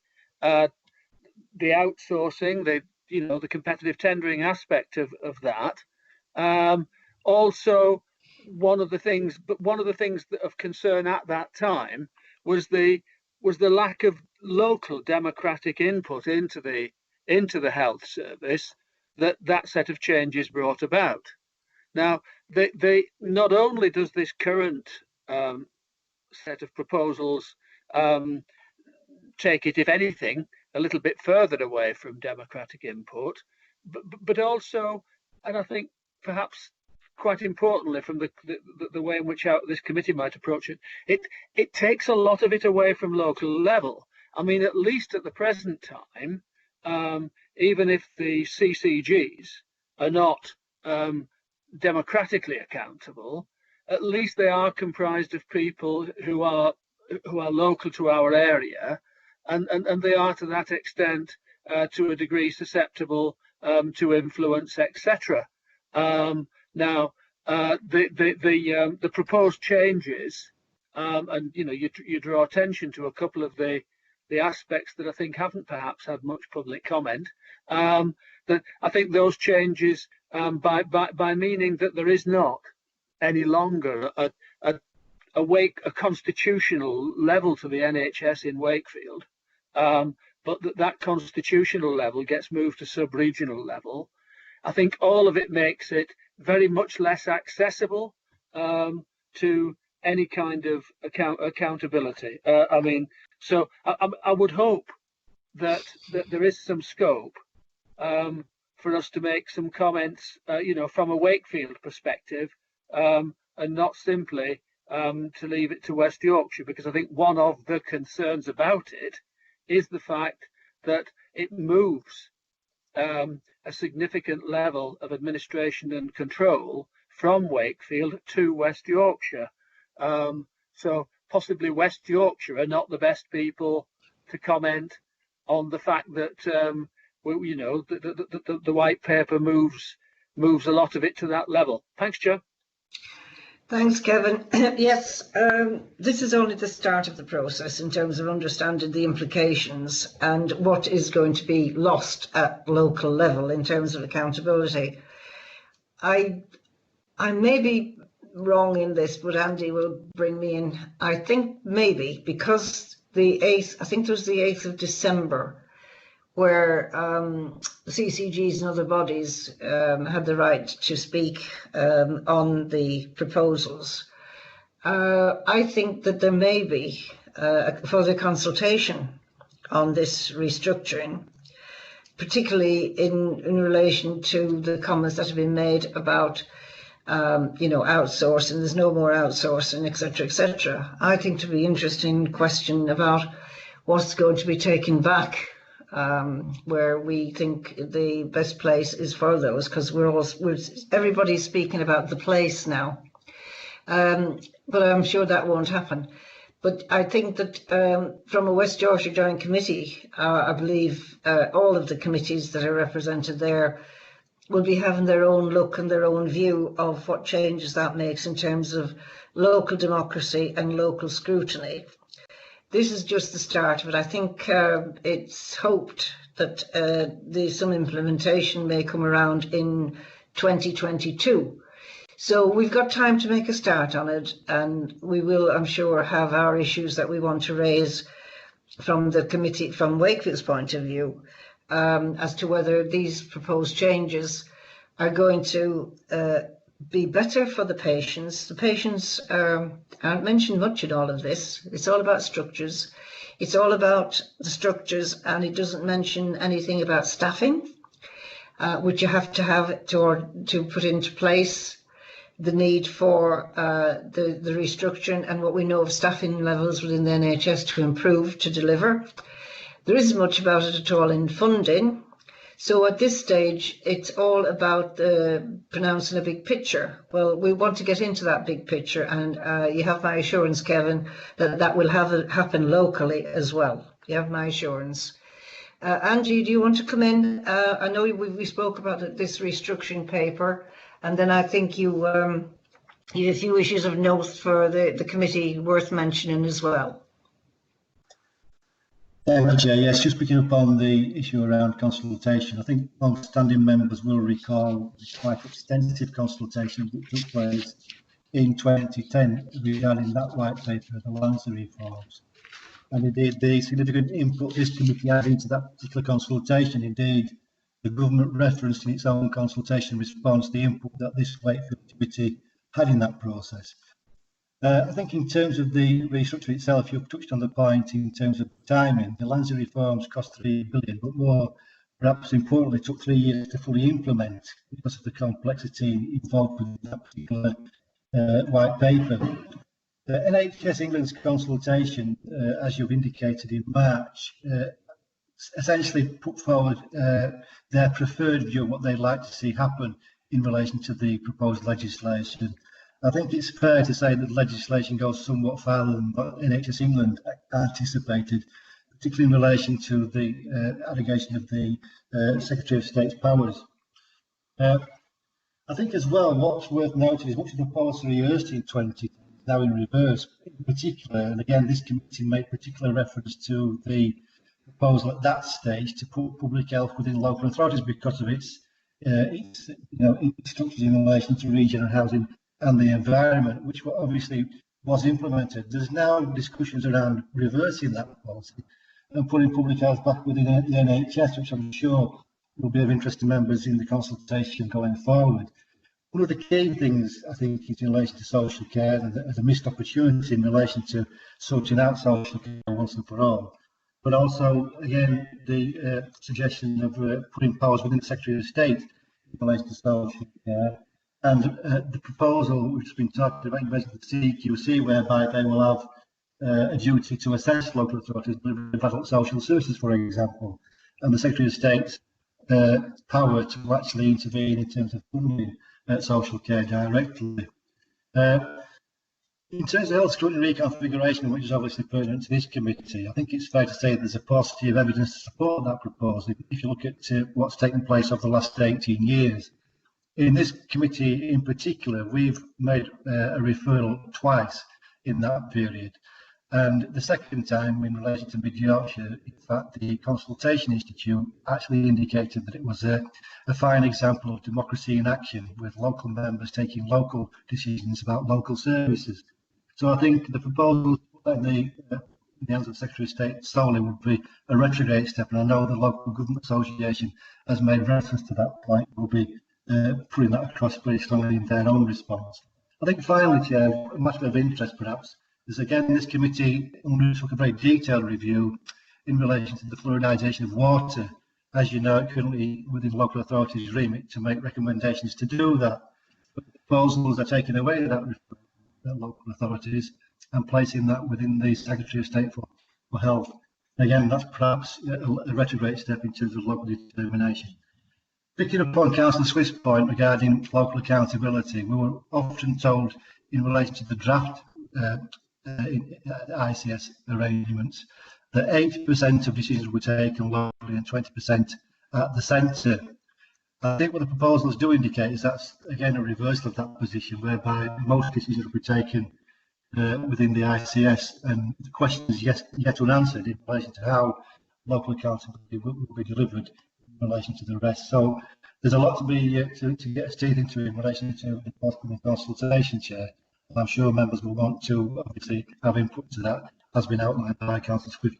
outsourcing, the competitive tendering aspect of that. Also, one of the things that of concern at that time was the lack of local democratic input into the health service that set of changes brought about. Now, they not only does this current set of proposals take it, if anything, a little bit further away from democratic input, but also, and I think perhaps quite importantly from the way in which this committee might approach it, it takes a lot of it away from local level. I mean, at least at the present time, even if the CCGs are not democratically accountable, at least they are comprised of people who are local to our area, and they are to that extent, to a degree, susceptible to influence, etc. Now, the proposed changes, and you draw attention to a couple of the aspects that I think haven't perhaps had much public comment. That I think those changes, by meaning that there is not any longer a constitutional level to the NHS in Wakefield, but that constitutional level gets moved to sub-regional level. I think all of it makes it very much less accessible to any kind of accountability. I mean, so I would hope that there is some scope for us to make some comments, from a Wakefield perspective, and not simply to leave it to West Yorkshire, because I think one of the concerns about it is the fact that it moves a significant level of administration and control from Wakefield to West Yorkshire. So possibly West Yorkshire are not the best people to comment on the fact that the white paper moves a lot of it to that level. Thanks, Chair. Thanks, Kevin. Yes, this is only the start of the process in terms of understanding the implications and what is going to be lost at local level in terms of accountability. I may be wrong in this, but Andy will bring me in. I think maybe because the 8th, I think it was the 8th of December, where CCGs and other bodies had the right to speak on the proposals. I think that there may be further consultation on this restructuring, particularly in relation to the comments that have been made about outsourcing. There's no more outsourcing, etc., etc. I think to be interesting question about what's going to be taken back, where we think the best place is for those, because everybody's speaking about the place now, but I'm sure that won't happen. But I think that from a West Yorkshire Joint Committee, I believe all of the committees that are represented there will be having their own look and their own view of what changes that makes in terms of local democracy and local scrutiny. This is just the start, but I think it's hoped that some implementation may come around in 2022. So we've got time to make a start on it, and we will, I'm sure, have our issues that we want to raise from the committee, from Wakefield's point of view, as to whether these proposed changes are going to be better for the patients. The patients aren't mentioned much in all of this. It's all about structures. It's all about the structures, and it doesn't mention anything about staffing, which you have to put into place the need for the restructuring and what we know of staffing levels within the NHS to improve, to deliver. There isn't much about it at all in funding. So at this stage, it's all about pronouncing a big picture. Well, we want to get into that big picture, and you have my assurance, Kevin, that that will happen locally as well. You have my assurance. Angie, do you want to come in? I know we spoke about this restructuring paper, and then I think you have a few issues of note for the committee worth mentioning as well. Thank you, Chair. Yes, just picking up on the issue around consultation. I think long-standing members will recall the quite extensive consultation that took place in 2010 regarding that white paper, the Lanza reforms. And indeed, the significant input this committee had into that particular consultation, indeed, the government referenced in its own consultation response the input that this Wakefield committee had in that process. I think in terms of the restructure itself, you've touched on the point in terms of timing. The Lanza reforms cost £3 billion, but more perhaps importantly, took 3 years to fully implement because of the complexity involved with that particular white paper. NHS England's consultation, as you've indicated in March, essentially put forward their preferred view of what they'd like to see happen in relation to the proposed legislation. I think it's fair to say that legislation goes somewhat farther than what NHS England anticipated, particularly in relation to the allegation of the Secretary of State's powers. I think as well, what's worth noting is much of the policy rehearsed in 2010 is now in reverse. In particular, and again, this committee made particular reference to the proposal at that stage to put public health within local authorities because of its structures in relation to regional housing and the environment, which obviously was implemented. There's now discussions around reversing that policy and putting public health back within the NHS, which I'm sure will be of interest to members in the consultation going forward. One of the key things, I think, is in relation to social care and the missed opportunity in relation to sorting out social care once and for all. But also, again, the suggestion of putting powers within the Secretary of State in relation to social care. And the proposal which has been talked about in relation to the CQC, whereby they will have a duty to assess local authorities with adult social services, for example, and the Secretary of State's power to actually intervene in terms of funding social care directly. In terms of health scrutiny reconfiguration, which is obviously pertinent to this committee, I think it's fair to say that there's a paucity of evidence to support that proposal if you look at what's taken place over the last 18 years. In this committee in particular, we've made a referral twice in that period. And the second time in relation to Mid Yorkshire, in fact, the Consultation Institute actually indicated that it was a fine example of democracy in action, with local members taking local decisions about local services. So I think the proposal in the hands of the Secretary of State solely would be a retrograde step, and I know the Local Government Association has made reference to that point, will be putting that across very strongly in their own response. I think finally, Chair, a matter of interest perhaps, is again this committee undertook a very detailed review in relation to the fluoridisation of water. As you know, currently within local authorities' remit to make recommendations to do that. But the proposals are taking away that local authorities and placing that within the Secretary of State for Health. Again, that's perhaps a retrograde step in terms of local determination. Picking up on Councillor Swift's point regarding local accountability, we were often told in relation to the draft ICS arrangements that 80% of decisions were taken locally and 20% at the centre. I think what the proposals do indicate is that's again a reversal of that position, whereby most decisions will be taken within the ICS, and the question is yet unanswered in relation to how local accountability will be delivered in relation to the rest. So there's a lot to be to get us teeth into in relation to the forthcoming consultation, Chair. And I'm sure members will want to obviously have input to that, as been outlined by Councillor Swift.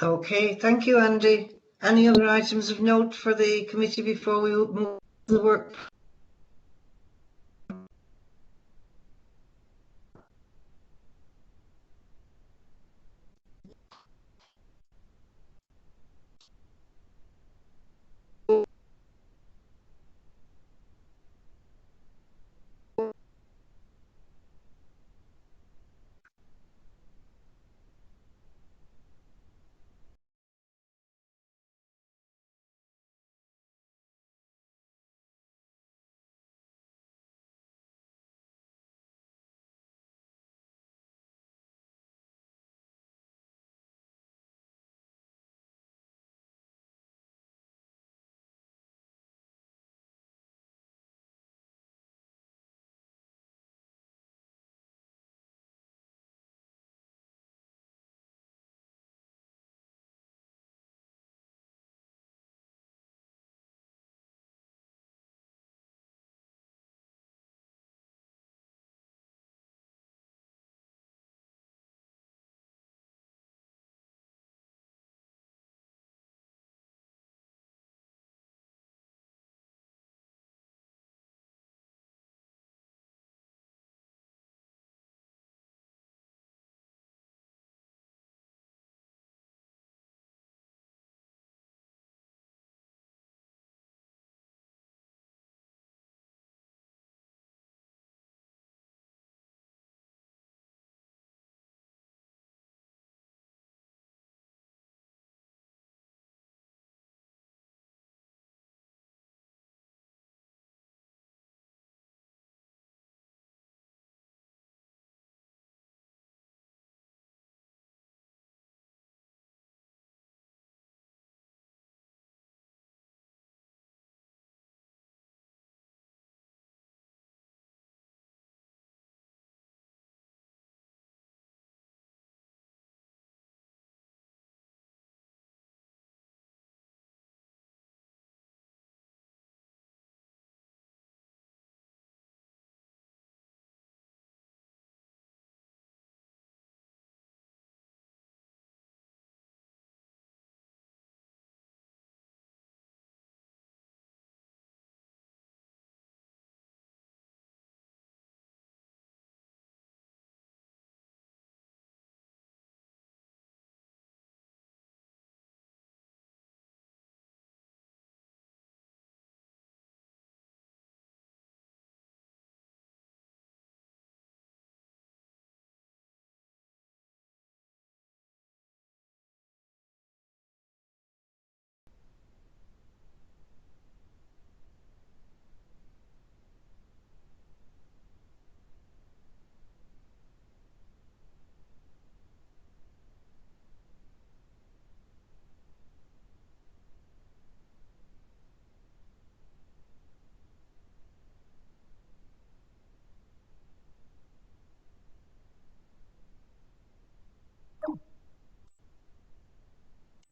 Okay, thank you, Andy. Any other items of note for the committee before we move to the work?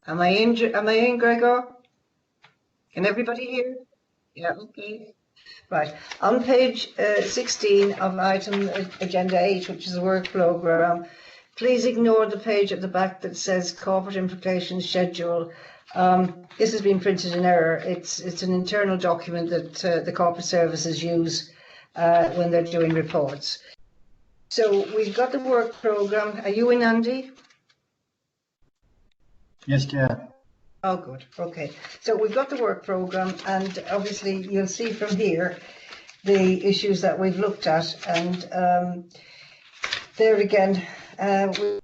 Am I in, Gregor? Can everybody hear? Yeah, okay. Right. On page 16 of item agenda 8, which is the work programme, please ignore the page at the back that says corporate implications schedule. This has been printed in error. It's an internal document that the corporate services use when they're doing reports. So we've got the work programme. Are you in, Andy? Yes, Chair. Oh, good. Okay. So we've got the work programme, and obviously you'll see from here the issues that we've looked at, and there again, we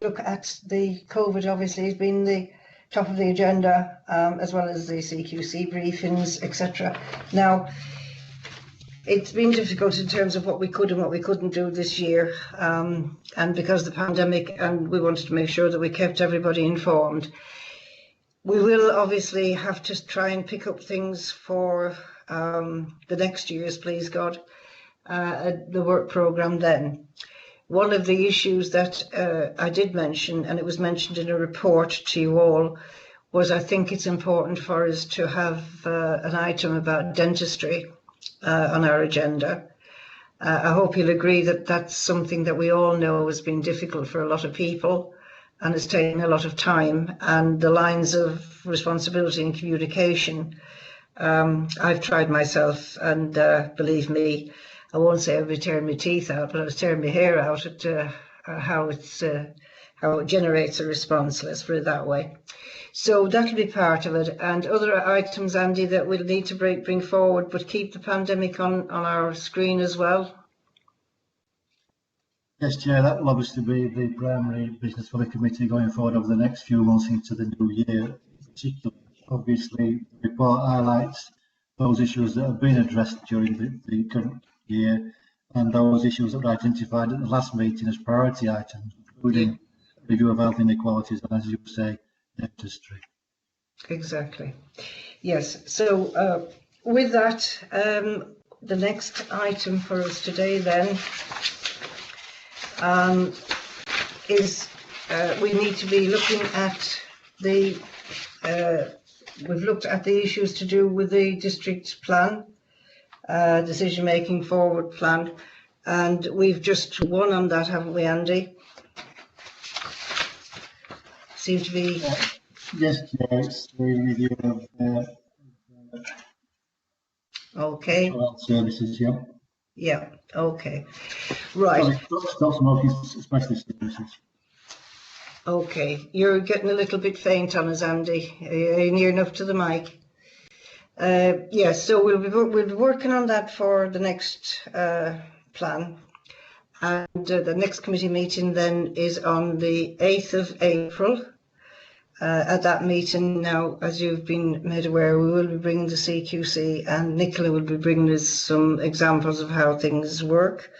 look at the COVID, obviously, has been the top of the agenda, as well as the CQC briefings, etc. Now, it's been difficult in terms of what we could and what we couldn't do this year, and because of the pandemic, and we wanted to make sure that we kept everybody informed. We will obviously have to try and pick up things for the next year's, please God, the work programme then. One of the issues that I did mention, and it was mentioned in a report to you all, was I think it's important for us to have an item about dentistry on our agenda. I hope you'll agree that that's something that we all know has been difficult for a lot of people and it's taken a lot of time, and the lines of responsibility and communication, I've tried myself, and believe me, I won't say I'll be tearing my teeth out, but I was tearing my hair out at how it generates a response, let's put it that way. So that'll be part of it, and other items, Andy, that we'll need to bring forward, but keep the pandemic on our screen as well. Yes, Chair, that will obviously be the primary business for the committee going forward over the next few months into the new year. Particularly, obviously, the report highlights those issues that have been addressed during the current year and those issues that were identified at the last meeting as priority items, including review of health inequalities and, as you say, dentistry. Exactly. Yes, so with that, the next item for us today then is we need to be looking at the we've looked at the issues to do with the district plan, decision making forward plan, and we've just won on that, haven't we, Andy? Seem to be yes, Chair, it's the review of okay services. Yeah, okay, right. Stop smoking, especially services. Okay, you're getting a little bit faint on us, Andy. Are you near enough to the mic? Yes, so we'll be working on that for the next plan. And the next committee meeting then is on the 8th of April. At that meeting now, as you've been made aware, we will be bringing the CQC, and Nicola will be bringing us some examples of how things work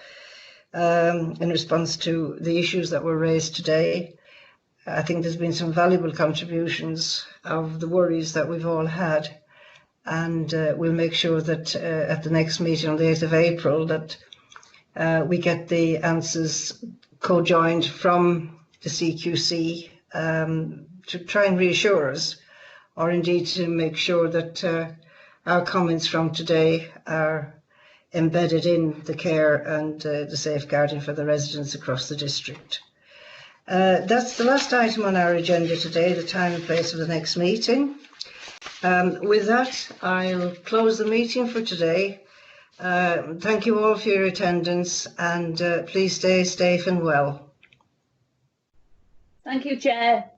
in response to the issues that were raised today. I think there's been some valuable contributions of the worries that we've all had, and we'll make sure that at the next meeting on the 8th of April that we get the answers co-joined from the CQC to try and reassure us, or indeed to make sure that our comments from today are embedded in the care and the safeguarding for the residents across the district. That's the last item on our agenda today, the time and place of the next meeting. With that, I'll close the meeting for today. Thank you all for your attendance, and please stay safe and well. Thank you, Chair.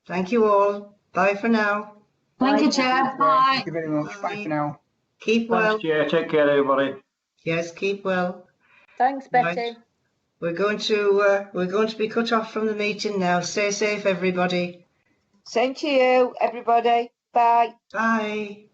Thank you all. Bye for now. Thank you, Chair. Bye. Thank you very much. Bye for now. Keep well. Thanks, Chair. Take care, everybody. Yes, keep well. Thanks, Betty. Right. We're going to be cut off from the meeting now. Stay safe, everybody. Same to you, everybody. Bye. Bye.